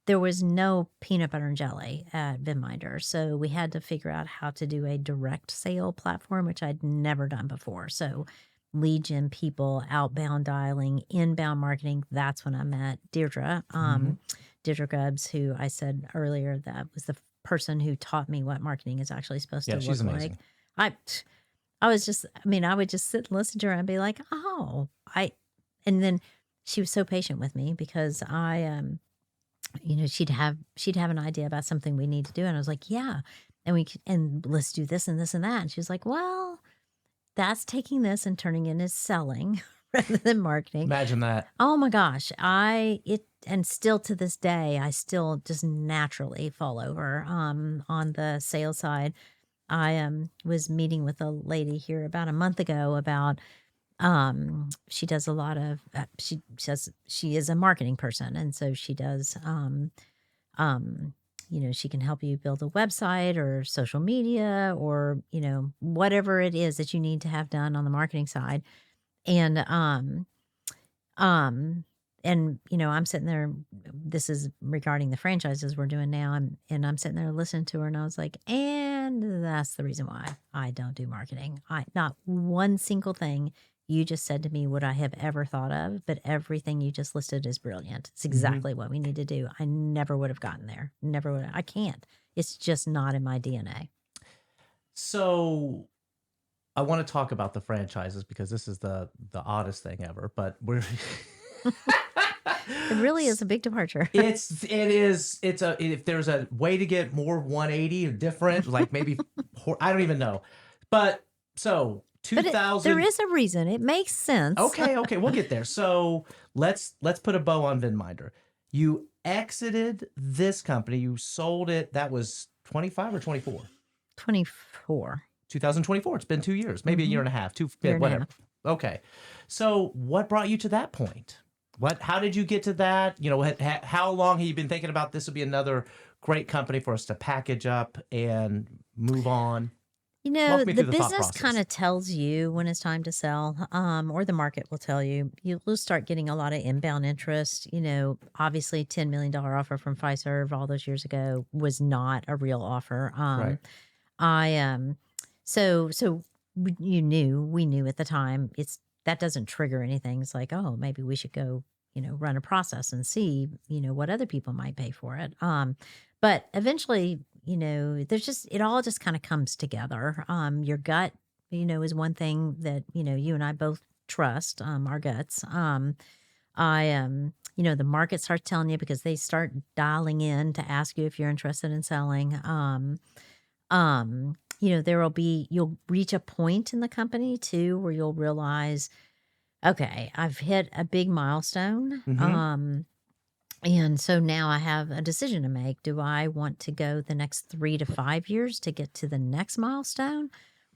There was no peanut butter and jelly at Venminder. So we had to figure out how to do a direct sale platform, which I'd never done before. So lead gen people, outbound dialing, inbound marketing. That's when I met Deirdre, Mhm. Deirdre Grubbs, who I said earlier that was the person who taught me what marketing is actually supposed Yeah, to she's look like. amazing. I, I was just, I mean, I would just sit and listen to her and be like, oh, and then she was so patient with me because she'd have an idea about something we need to do. And I was like, yeah. And let's do this and this and that. And she was like, well, that's taking this and turning it into selling rather than marketing. Imagine that. Oh my gosh. And still to this day, I still just naturally fall over, on the sales side. I was meeting with a lady here about a month ago about she does a lot of she says she is a marketing person, and so she does she can help you build a website or social media or whatever it is that you need to have done on the marketing side. And um I'm sitting there, this is regarding the franchises we're doing now, and I'm sitting there listening to her, and I was like, and that's the reason why I don't do marketing. Not one single thing you just said to me would I have ever thought of, but everything you just listed is brilliant. It's Mhm. exactly what we need to do. I never would have gotten there. Never would. I can't. It's just not in my DNA. So I want to talk about the franchises because this is the oddest thing ever, but we're It really is a big departure. it's a if there's a way to get more 180 or different, like maybe I don't even know. But so But there 2000. is a reason. It makes sense. Okay, we'll get there. So let's put a bow on Venminder. You exited this company, you sold it. That was 25 or 24? 24. 2024. It's been 2 years, maybe a year Mm-hmm. and a half, two, Year and a whatever. half. Okay. So what brought you to that point? How did you get to that? How long have you been thinking about this would be another great company for us to package up and move on? Walk me The through the thought business kind process. of tells you when it's time to sell, or the market will tell you. You'll start getting a lot of inbound interest. Obviously, $10 million offer from Fiserv all those years ago was not a real offer. Right. I so we knew at the time that doesn't trigger anything. It's like, oh, maybe we should go, run a process and see, what other people might pay for it. But eventually, it all just kind of comes together. Your gut, is one thing that, you and I both trust, our guts. The market starts telling you because they start dialing in to ask you if you're interested in selling. You'll reach a point in the company too where you'll realize, okay, I've hit a big milestone. Mm-hmm. And so now I have a decision to make. Do I want to go the next 3 to 5 years to get to the next milestone?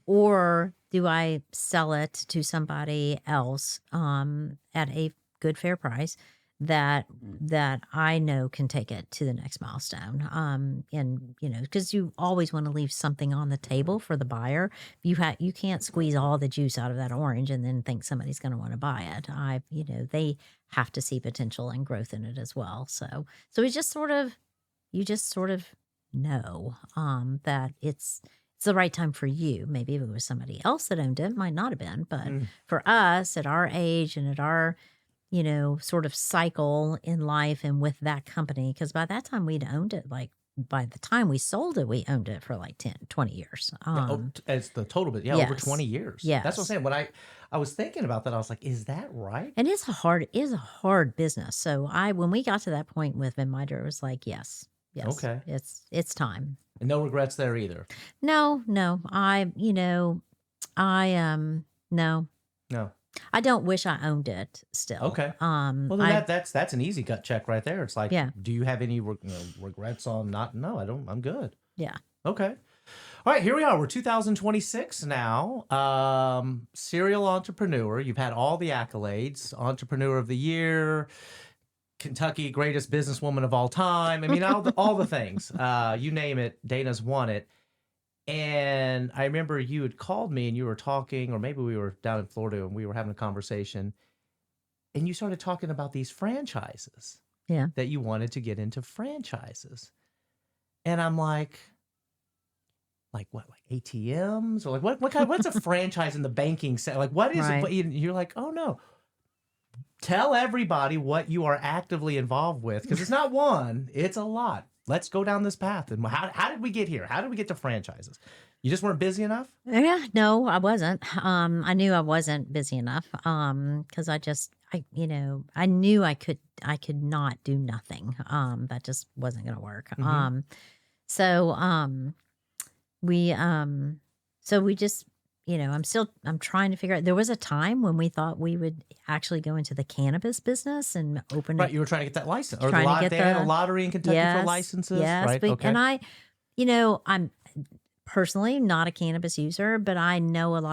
Or do I sell it to somebody else at a good fair price that I know can take it to the next milestone? And because you always want to leave something on the table for the buyer. You can't squeeze all the juice out of that orange and then think somebody's going to want to buy it. They have to see potential and growth in it as well. So you just sort of know that it's the right time for you. Maybe if it was somebody else that owned it, might not have been. But Mm. for us at our age and at our, sort of cycle in life and with that company, because by that time we'd owned it, like by the time we sold it, we owned it for like 10, 20 years. Yeah, as the total bit, yeah, over 20 Yes. years. That's what I'm Yes. saying. When I was thinking about that, I was like, is that right? And it is a hard business. So when we got to that point with Venminder, it was like, yes, Okay. it's time. And no regrets there either. No, no, no, No. I don't wish I owned it still. Okay. Well, then I that's an easy gut check right there. It's like, Yeah, do you have any regrets on not? No, I don't. I'm good. yeah. Okay. All right, here we are. We're 2026 now. Serial entrepreneur. You've had all the accolades. Entrepreneur of the Year, Kentucky greatest businesswoman of all time. I mean, all the things. You name it, Dana's won it. And I remember you had called me and you were talking, or maybe we were down in Florida and we were having a conversation. And you started talking about these franchises Yeah. that you wanted to get into franchises. And I'm like what, like ATMs or like what kind? What's a franchise in the banking sector? Like what is it? Right. But you're like, oh no, tell everybody what you are actively involved with because it's not one, it's a lot. Let's go down this path. And how did we get here? How did we get to franchises? You just weren't busy enough? Yeah, no, I wasn't. I knew I wasn't busy enough. Because I knew I could not do nothing. That just wasn't gonna work. Mhm. So we so we just, I'm trying to figure out. There was a time when we thought we would actually go into the cannabis business and open Right, it, you were trying to get that license, or trying to get they had a the lottery in Kentucky for yes, licenses, yes, right? but Okay. I'm personally not a cannabis user, but I know and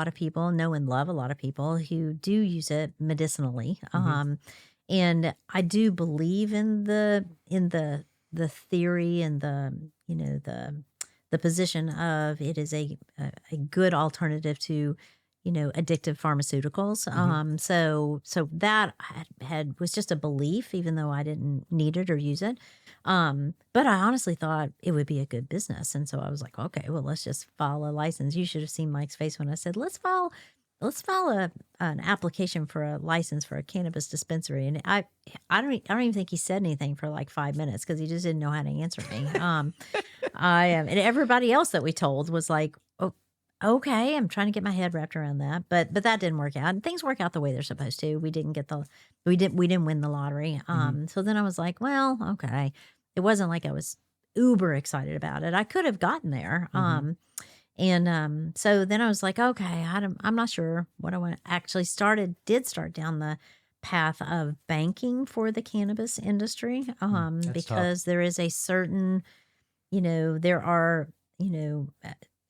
love a lot of people who do use it medicinally. Mhm. And I do believe in the theory and the position of it is a good alternative to addictive pharmaceuticals. Mhm. So that was just a belief, even though I didn't need it or use it. But I honestly thought it would be a good business. And so I was like, okay, well, let's just file a license. You should have seen Mike's face when I said, let's file an application for a license for a cannabis dispensary. And I don't even think he said anything for like 5 minutes because he just didn't know how to answer me. And everybody else that we told was like, oh, okay, I'm trying to get my head wrapped around that. But that didn't work out. And things work out the way they're supposed to. We didn't win the lottery. Mhm. So then I was like, well, okay. It wasn't like I was uber excited about it. I could have gotten there. Mhm. And so then I was like, okay, I'm not sure what I want. Actually did start down the path of banking for the cannabis industry. That's tough. Because there is a certain, there are,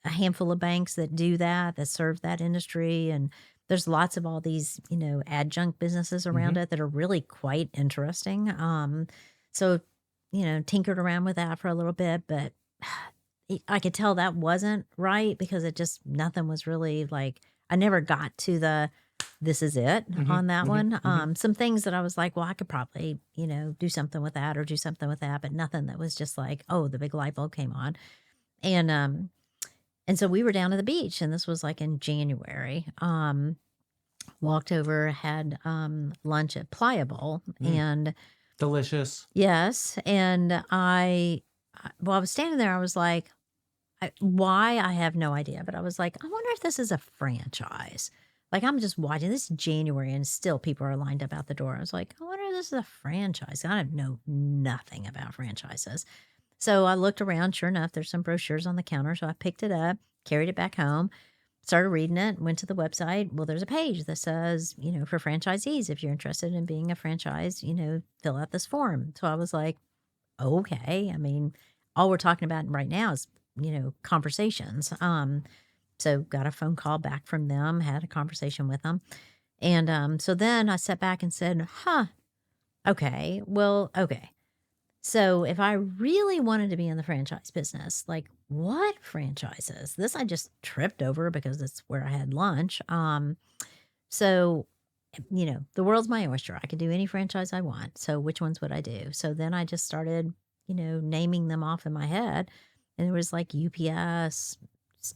a handful of banks that do that serve that industry. And there's lots of all these, adjunct businesses around Mhm. it that are really quite interesting. So, tinkered around with that for a little bit, but I could tell that wasn't right because nothing was really like, I never got to this is it Mhm. on that Mhm. one. Mhm. Some things that I was like, well, I could probably, do something with that or do something with that, but nothing that was just like, oh, the big light bulb came on. And, um, and so we were down at the beach and this was like in January. Walked over, had, lunch at Pliable Mm. and Delicious. yes. And I was standing there, I was like, why? I have no idea, but I was like, I wonder if this is a franchise. Like I'm just watching this is January and still people are lined up out the door. I was like, I wonder if this is a franchise. I know nothing about franchises. So I looked around. Sure enough, there's some brochures on the counter. So I picked it up, carried it back home, started reading it, went to the website. Well, there's a page that says, for franchisees, if you're interested in being a franchise, fill out this form. So I was like, okay. I mean, all we're talking about right now is, conversations. So got a phone call back from them, had a conversation with them. And so then I sat back and said, okay, well, okay. So if I really wanted to be in the franchise business, like what franchises? This I just tripped over because it's where I had lunch. So the world's my oyster. I could do any franchise I want. So which ones would I do? So then I just started, naming them off in my head. And it was like UPS,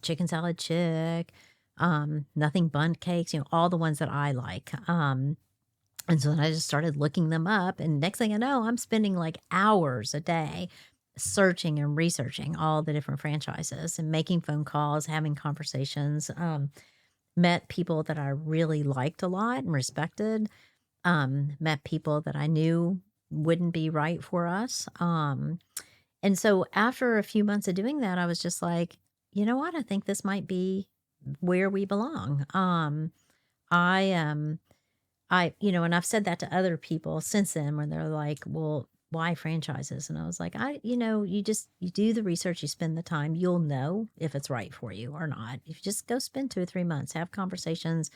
Chicken Salad Chick, Nothing Bundt Cakes, all the ones that I like. And so then I just started looking them up. And next thing I know, I'm spending like hours a day searching and researching all the different franchises and making phone calls, having conversations. Met people that I really liked a lot and respected. Met people that I knew wouldn't be right for us. And so after a few months of doing that, I was just like, you know what? I think this might be where we belong. I and I've said that to other people since then when they're like, well, why franchises? And I was like, you do the research, you spend the time, you'll know if it's right for you or not. If you just go spend 2 or 3 months, have conversations,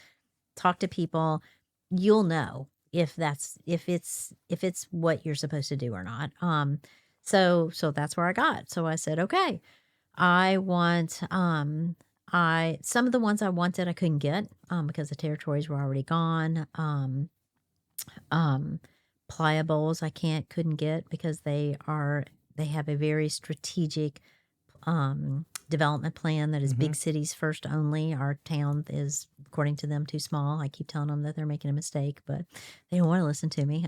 talk to people, you'll know if it's what you're supposed to do or not. So that's where I got. So I said, okay, I want I some of the ones I wanted I couldn't get because the territories were already gone. Um Pliables I couldn't get because they have a very strategic development plan that is Mm-hmm. big cities first only. Our town is, according to them, too small. I keep telling them that they're making a mistake, but they don't want to listen to me.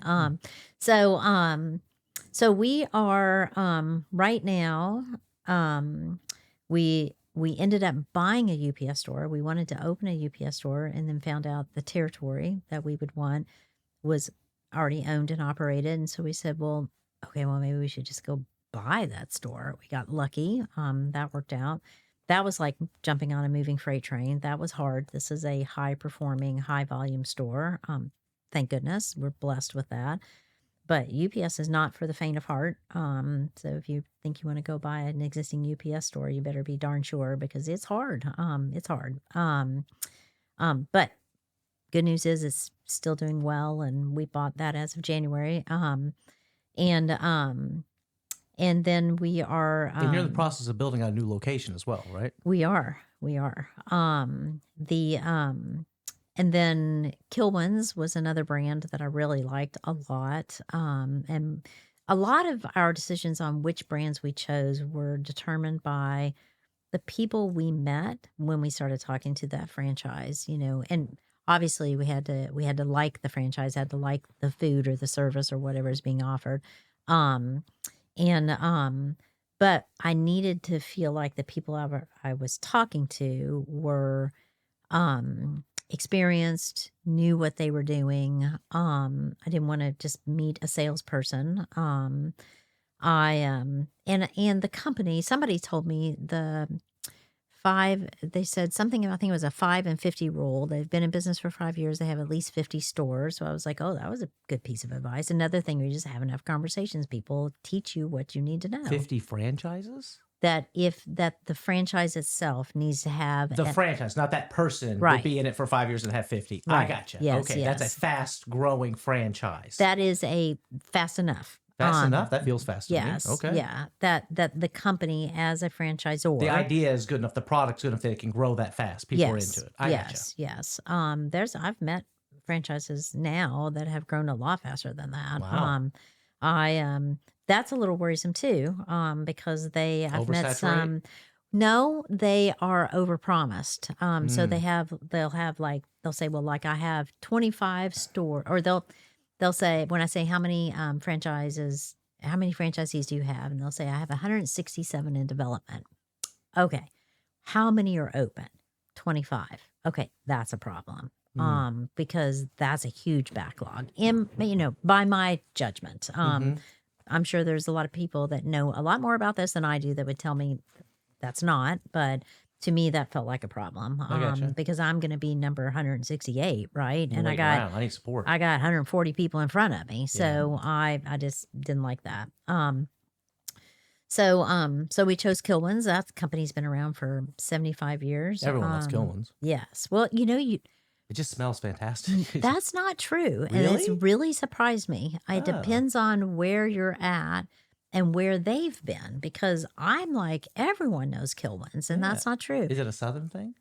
So so we are right now. We ended up buying a UPS store. We wanted to open a UPS store, and then found out the territory that we would want was already owned and operated. And so we said, well, okay, well, maybe we should just go buy that store. We got lucky. That worked out. That was like jumping on a moving freight train. That was hard. This is a high performing, high volume store. Thank goodness we're blessed with that. But UPS is not for the faint of heart. So if you think you want to go buy an existing UPS store, you better be darn sure, because it's hard. It's hard. But good news is it's still doing well, and we bought that as of January. And then we are And you're in the process of building out a new location as well, right? we are. And then Kilwins was another brand that I really liked a lot. And a lot of our decisions on which brands we chose were determined by the people we met when we started talking to that franchise, and obviously we had to like the franchise, had to like the food or the service or whatever is being offered. Um, and but I needed to feel like the people I was talking to were experienced, knew what they were doing. I didn't want to just meet a salesperson. And the company, somebody told me they said something, I think it was a 5 and 50 rule. They've been in business for 5 years. They have at least 50 stores. So I was like, oh, that was a good piece of advice. Another thing, you just have enough conversations. People teach you what you need to know. 50 franchises? That the franchise itself needs to have The franchise, not that person Right. would be in it for 5 years and have 50. I Right. gotcha. Yes, Okay, that's a yes. fast growing franchise. That is a fast enough. Fast enough? That feels fast to Yes. me. Okay. Yeah. That the company as a franchisor. The idea is good enough. The product's good enough that it can grow that fast. People are into it. I gotcha. Yes. I've met franchises now that have grown a lot faster than that. Wow. That's a little worrisome too, because I've met Oversaturate? some. No, they are overpromised. So they'll say, well, like I have 25 store, or they'll say, when I say how many franchisees do you have? And they'll say, I have 167 in development. Okay. How many are open? 25. Okay. That's a problem. Because that's a huge backlog by my judgment. I'm sure there's a lot of people that know a lot more about this than I do that would tell me that's not, but to me that felt like a problem. I gotcha. Because I'm going to be number 168, right? And I need support. I got 140 people in front of me. So I just didn't like that. So we chose Kilwins. That company's been around for 75 years. Everyone loves Kilwins. Yes. Well, It just smells fantastic. that's not true. And it's Really? really surprised me. It depends on where you're at and where they've been, because I'm like, everyone knows Kilwins, and that's not true. Is it a Southern thing?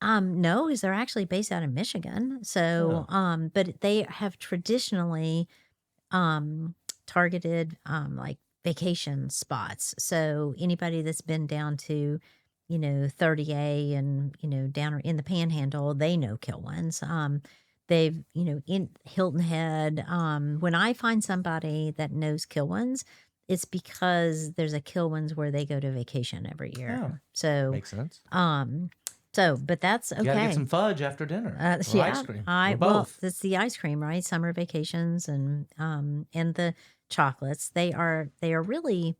No, is they're actually based out of Michigan. So, but they have traditionally targeted like vacation spots. So anybody that's been down to 30A and down in the Panhandle, they know Kilwins. They've in Hilton Head. When I find somebody that knows Kilwins, it's because there's a Kilwins where they go to vacation every year. Oh, So makes sense. but that's okay. You gotta get some fudge after dinner. Or ice cream. Or both. It's the ice cream, right? Summer vacations and the chocolates. They are really,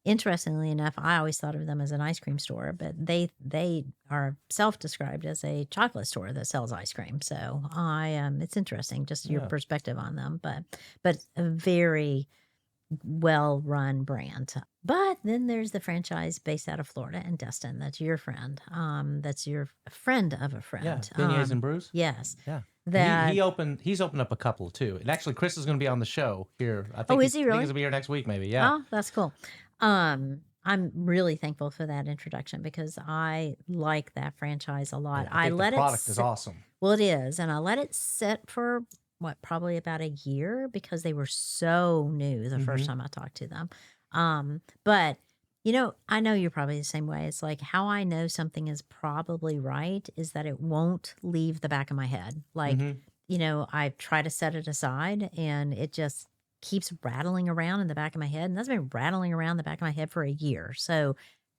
interestingly enough, I always thought of them as an ice cream store, but they are self-described as a chocolate store that sells ice cream. So it's interesting, just your perspective on them, but a very well-run brand. But then there's the franchise based out of Florida and Destin. That's your friend. That's your friend of a Yeah, friend. beignets and brews. Yes. Yeah, That. he's opened up a couple too. And actually, Chris is going to be on the show here. Oh, is he I think he's really? going to be here next week, maybe. Yeah. Oh, that's cool. I'm really thankful for that introduction because I like that franchise a lot. I think the let it product is sit. awesome. Well, it is, and I let it sit for probably about a year because they were so new the first time I talked to them. But I know you're probably the same way. It's like how I know something is probably right is that it won't leave the back of my head. Like, I try to set it aside and it just keeps rattling around in the back of my head. And that's been rattling around the back of my head for a year. So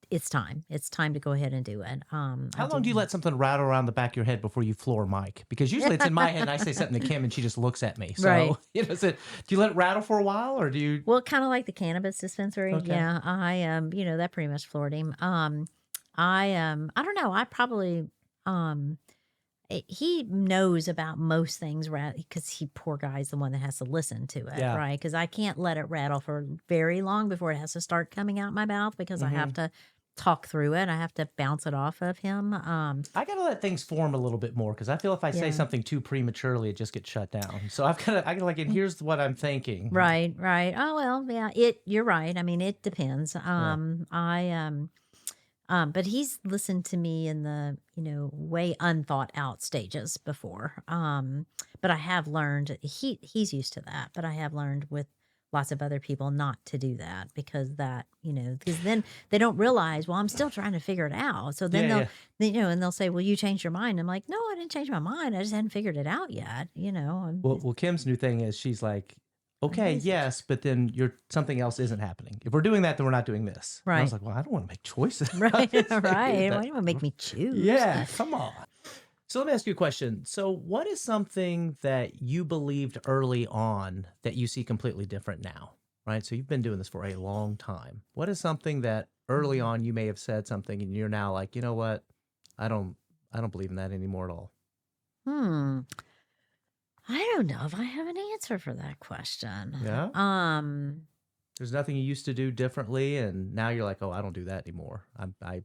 it's time. It's time to go ahead and do it. I How long do you did. let something rattle around the back of your head before you floor Mike? Because usually it's in my head and I say something to Kim and she just looks at me. Right. So, do you let it rattle for a while or do you? Well, kind of like the cannabis dispensary. Okay. Yeah, that pretty much floored him. I don't know. I probably he knows about most things, right? Because poor guy's the one that has to listen to it, Yeah. right? Because I can't let it rattle for very long before it has to start coming out my mouth because I have to talk through it. I have to bounce it off of him. I got to let things form a little bit more because I feel if I say Yeah. something too prematurely, it just gets shut down. So I got like, and here's what I'm thinking. Right. Oh well, yeah. You're right. I mean, it depends. But he's listened to me in the way unthought out stages before. But I have learned he's used to that. But I have learned with lots of other people not to do that because because then they don't realize, well, I'm still trying to figure it out. So then and they'll say, well, you changed your mind. I'm like, no, I didn't change my mind. I just hadn't figured it out yet. Well, Kim's new thing is she's like, okay, Amazing. yes, but then something else isn't happening. If we're doing that, then we're not doing this. And I was Right. like, well, I don't want to make choices. Right. I just Right. figured Why that- do you want to make me choose? Yeah, come on. So let me ask you a question. So what is something that you believed early on that you see completely different now? Right? So you've been doing this for a long time. What is something that early on you may have said something and you're now like, you know what? I don't believe in that anymore at all. I don't know if I have an answer for that question. Yeah? There's nothing you used to do differently and now you're like, oh, I don't do that anymore. I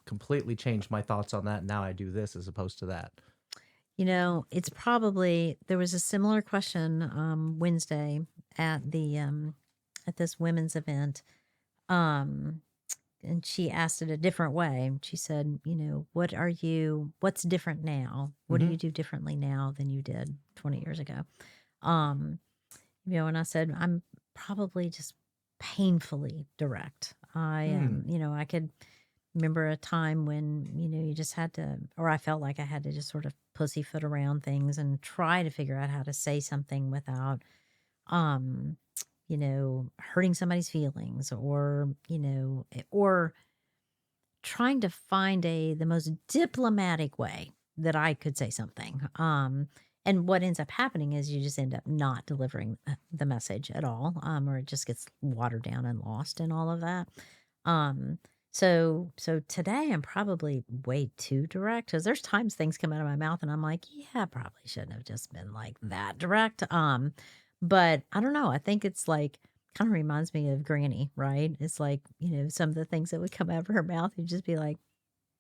completely changed my thoughts on that and now I do this as opposed to that. It's probably there was a similar question Wednesday at the at this women's event. And she asked it a different way. She said, what's different now? What do you do differently now than you did 20 years ago? And I said, I'm probably just painfully direct. I could remember a time when, you just had to, or I felt like I had to just sort of pussyfoot around things and try to figure out how to say something without, hurting somebody's feelings or trying to find the most diplomatic way that I could say something. And what ends up happening is you just end up not delivering the message at all, or it just gets watered down and lost in all of that. So today I'm probably way too direct because there's times things come out of my mouth and I'm like, yeah, I probably shouldn't have just been like that direct. But I don't know. I think it's like kind of reminds me of Granny, right? It's like, some of the things that would come out of her mouth, you'd just be like,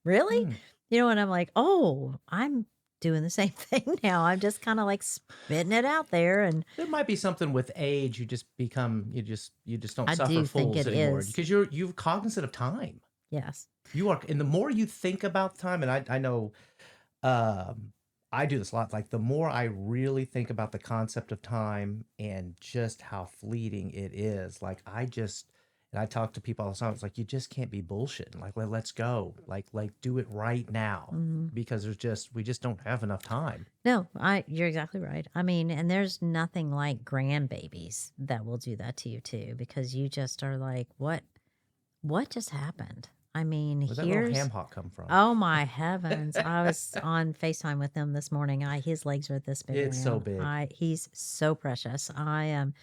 really? And I'm like, oh, I'm doing the same thing now. I'm just kind of like spitting it out there. And there might be something with age. You just become, you just don't I suffer do think fools it anymore is. because you're cognizant of time. Yes. You are, and the more you think about time, and I know, I do this a lot. Like the more I really think about the concept of time and just how fleeting it is, like and I talk to people all the time. It's like you just can't be bullshitting. Like let's go. Like do it right now because we just don't have enough time. No, you're exactly right. I mean, and there's nothing like grandbabies that will do that to you too, because you just are like, what just happened? I mean, Where'd that little ham hock come from? Oh my heavens! I was on FaceTime with him this morning. His legs are this big. It's so big. He's so precious. I am,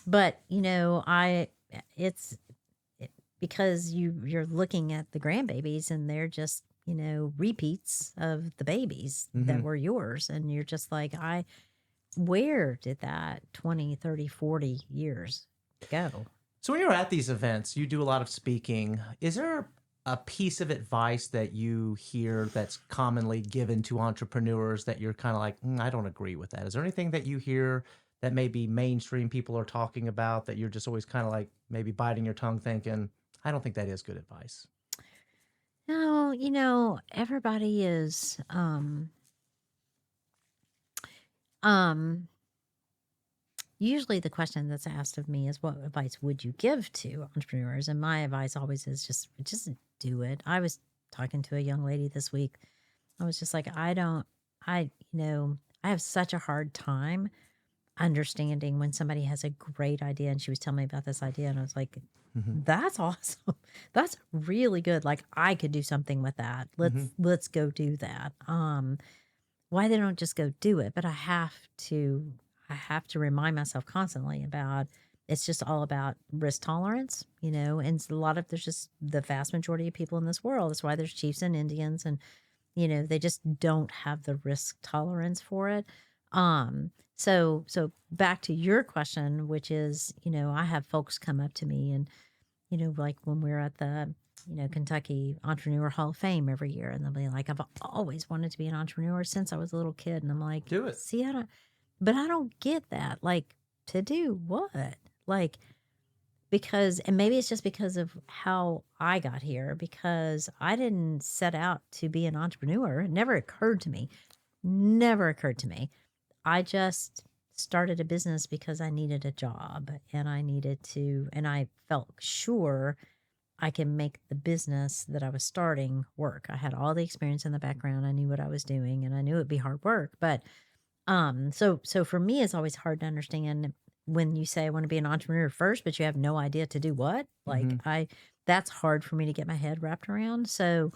but it's because you're looking at the grandbabies and they're just repeats of the babies that were yours, and you're just like, where did that 20, 30, 40 years go. So when you're at these events, you do a lot of speaking. Is there a piece of advice that you hear that's commonly given to entrepreneurs that you're kind of like, I don't agree with that? Is there anything that you hear that maybe mainstream people are talking about that you're just always kind of like maybe biting your tongue thinking, I don't think that is good advice? No, everybody is um usually the question that's asked of me is what advice would you give to entrepreneurs? And my advice always is just do it. I was talking to a young lady this week. I was just like, I have such a hard time understanding when somebody has a great idea. And she was telling me about this idea, and I was like, Mm-hmm. that's awesome. That's really good. Like I could do something with that. Mm-hmm. Let's go do that. Why they don't just go do it, but I have to remind myself constantly about it's just all about risk tolerance, and there's just the vast majority of people in this world. That's why there's chiefs and Indians, and they just don't have the risk tolerance for it. So back to your question, which is, I have folks come up to me and, like when we're at the, Kentucky Entrepreneur Hall of Fame every year, and they'll be like, I've always wanted to be an entrepreneur since I was a little kid. And I'm like, Do it. see, but I don't get that. Like, to do what? Like, and maybe it's just because of how I got here, because I didn't set out to be an entrepreneur. It never occurred to me. Never occurred to me. I just started a business because I needed a job, and I felt sure I can make the business that I was starting work. I had all the experience in the background. I knew what I was doing, and I knew it'd be hard work. But so for me, it's always hard to understand when you say I want to be an entrepreneur first, but you have no idea to do what. Like Mm-hmm. that's hard for me to get my head wrapped around. So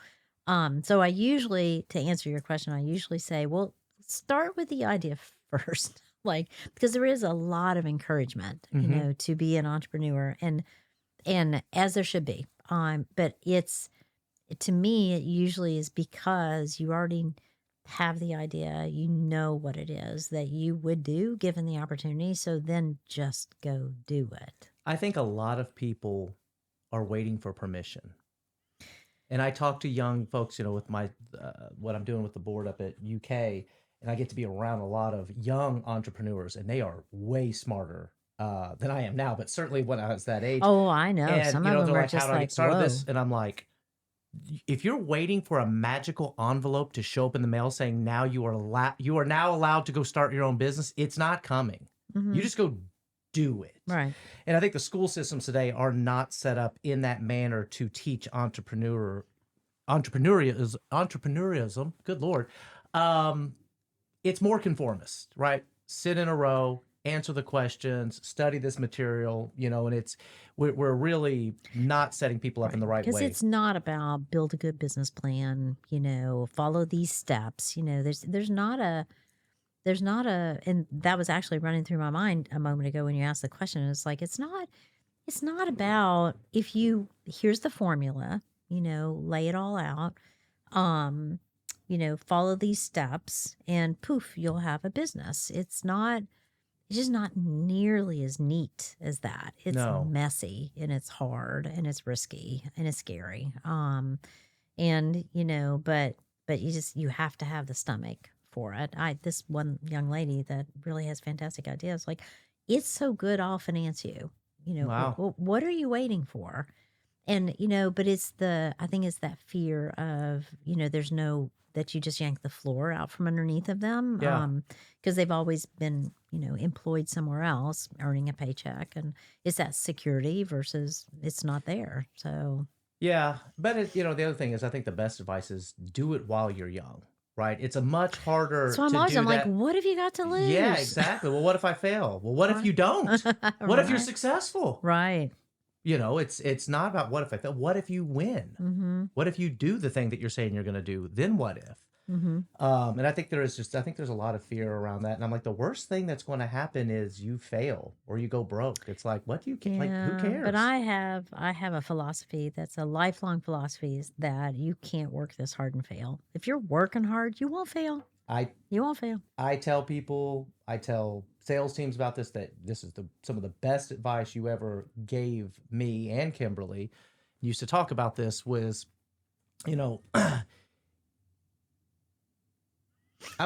I usually, to answer your question, I usually say, well, start with the idea first, like because there is a lot of encouragement, Mm-hmm. to be an entrepreneur, and as there should be. But to me, it usually is because you already have the idea, what it is that you would do given the opportunity. So then just go do it. I think a lot of people are waiting for permission. And I talk to young folks, with my what I'm doing with the board up at UK, and I get to be around a lot of young entrepreneurs, and they are way smarter than I am now, but certainly when I was that age. Oh, I know. And Some of them they're are like, "How just do I like, get started whoa. this?" And I'm like, if you're waiting for a magical envelope to show up in the mail saying now you are now allowed to go start your own business, it's not coming. You Hmm. just go do it. Right. And I think the school systems today are not set up in that manner to teach entrepreneurialism. Good Lord. Um, it's more conformist, right? Sit in a row, answer the questions, study this material, and we're really not setting people up in Right. the right Because way. it's not about build a good business plan, follow these steps. And that was actually running through my mind a moment ago when you asked the question. It's like, it's not about here's the formula, lay it all out, um, follow these steps, and poof, you'll have a business. It's just not nearly as neat as that. It's No. messy, and it's hard, and it's risky, and it's scary. And you have to have the stomach for it. This one young lady that really has fantastic ideas, like, it's so good, I'll finance you. Wow. What are you waiting for? And, but I think it's that fear of, there's no, that you just yank the floor out from underneath of them. Yeah. Because they've always been, employed somewhere else, earning a paycheck. And it's that security versus it's not there. So, Yeah. But the other thing is I think the best advice is do it while you're young, right? It's a much harder so to I'm do like, that. what have you got to Yeah, lose? exactly. Well, what if I fail? Well, what if Right. you don't? What if you're Right. successful? Right. It's not about what if I fail. What if you win? Mm-hmm. What if you do the thing that you're saying you're going to do? Then what if? Mm-hmm. And I think there's a lot of fear around that. And I'm like, the worst thing that's going to happen is you fail or you go broke. It's like, what do you like? Who Yeah, but cares? I have a philosophy that's a lifelong philosophy, is that you can't work this hard and fail. If you're working hard, you won't fail. I You won't fail. I tell people, I tell sales teams about this, that this is some of the best advice you ever gave me and Kimberly. Used to talk about this was, you know, I'm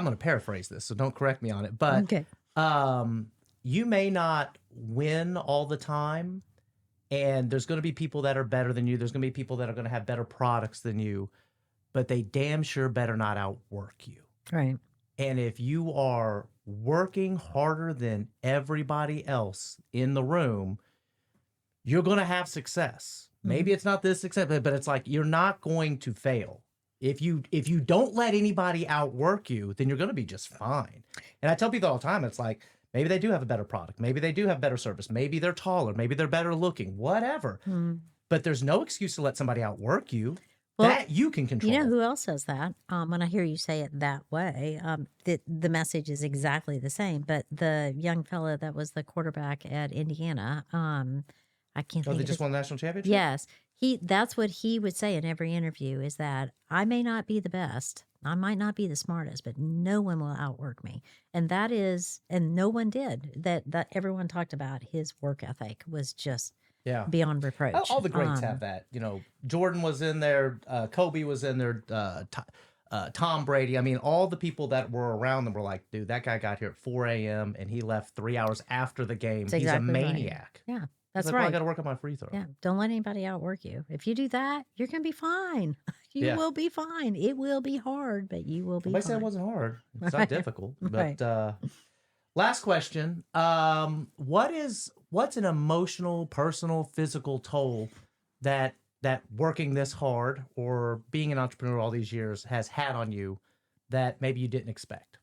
going to paraphrase this, so don't correct me on it, but Okay. you may not win all the time, and there's going to be people that are better than you. There's going to be people that are going to have better products than you, but they damn sure better not outwork you. Right. And if you are working harder than everybody else in the room, you're going to have success. Maybe it's not this success, but it's like you're not going to fail. If you don't let anybody outwork you, then you're going to be just fine. And I tell people all the time, it's like, maybe they do have a better product. Maybe they do have better service. Maybe they're taller. Maybe they're better looking, whatever. But there's no excuse to let somebody outwork you. Well, that you can control. You know who else says that? When I hear you say it that way, the message is exactly the same. But the young fella that was the quarterback at Indiana, I can't think they of just his... won the national championship? Yes. That's what he would say in every interview, is that I may not be the best, I might not be the smartest, but no one will outwork me. And that is, and no one did. That everyone talked about his work ethic was just beyond reproach. All the greats have that. You know, Jordan was in there, Kobe was in there, Tom Brady. I mean, all the people that were around them were like, dude, that guy got here at 4 a.m. and he left 3 hours after the game. That's He's exactly a right. maniac. Yeah. He's That's like, well, I right. got to work on my free throw. Yeah. Don't let anybody outwork you. If you do that, you're going to be fine. You will be fine. It will be hard, but you will be Nobody fine. said it wasn't hard. It's not difficult. Right. But last question. What's an emotional, personal, physical toll that working this hard or being an entrepreneur all these years has had on you that maybe you didn't expect?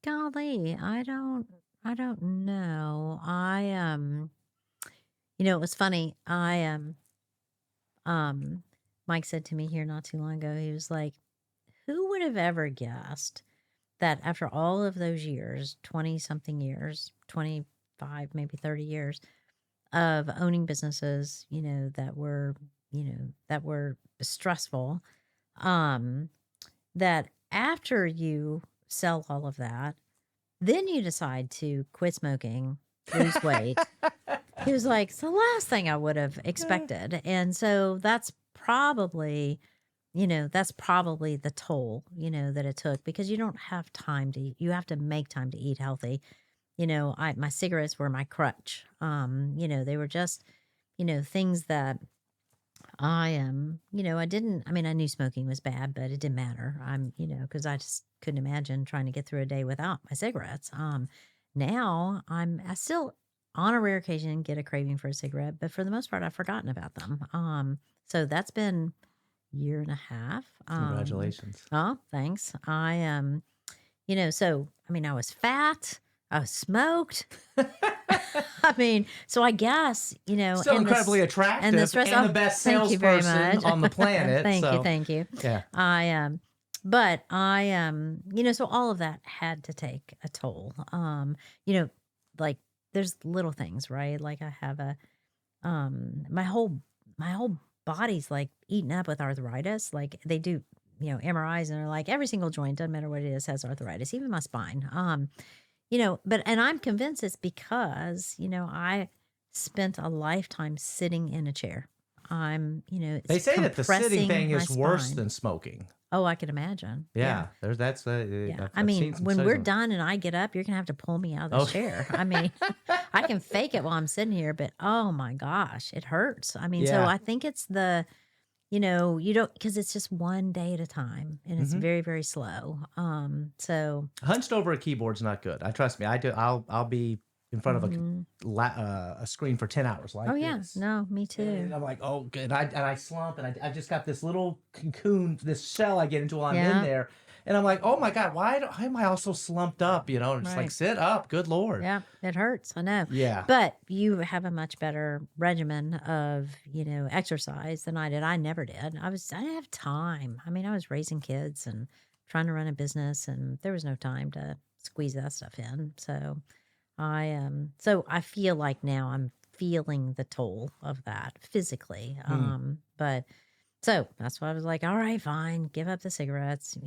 Golly, I don't know. It was funny. Mike said to me here not too long ago, he was like, who would have ever guessed that after all of those years, 20 something years, 25, maybe 30 years of owning businesses, that were stressful, that after you sell all of that, then you decide to quit smoking, lose weight. He was like, it's the last thing I would have expected. And so that's probably the toll, that it took, because you don't have time to eat. You have to make time to eat healthy. My cigarettes were my crutch. They were just, things that I knew smoking was bad, but it didn't matter. Because I just couldn't imagine trying to get through a day without my cigarettes. Now I still, on a rare occasion, get a craving for a cigarette, but for the most part, I've forgotten about them. So that's been a year and a half. Congratulations. Oh, thanks. I was fat. I was smoked. So I guess, still incredibly attractive and the best salesperson on the planet. Thank you. Yeah. So all of that had to take a toll. Like there's little things, right? Like I have my whole body's like eaten up with arthritis. Like they do, MRIs, and they're like every single joint, doesn't matter what it is, has arthritis, even my spine. And I'm convinced it's because, I spent a lifetime sitting in a chair. They say that the sitting thing is worse than smoking. Oh, I can imagine. Yeah. When we're done and I get up, you're going to have to pull me out of the chair. I can fake it while I'm sitting here, but oh my gosh, it hurts. So I think it's you don't, because it's just one day at a time and it's very, very slow. So hunched over a keyboard's not good. Trust me. I'll be in front of a screen for 10 hours like this. No, me too. And I'm like, oh, good. And I slump, and I just got this little cocoon, this shell I get into while I'm in there. And I'm like, oh my God, why am I also slumped up? And just like, sit up. Good Lord. Yeah, it hurts. I know. Yeah. But you have a much better regimen of, exercise than I did. I never did. I didn't have time. I was raising kids and trying to run a business, and there was no time to squeeze that stuff in. So I feel like now I'm feeling the toll of that physically. So that's why I was like, all right, fine, give up the cigarettes,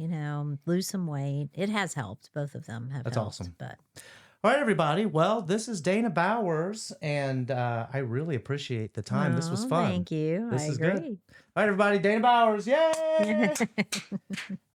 lose some weight. It has helped. Both of them have That's helped, awesome. but All right, everybody. Well, this is Dana Bowers, and I really appreciate the time. This was oh, fun. thank you. I This is good. agree. All right, everybody. Dana Bowers. Yay!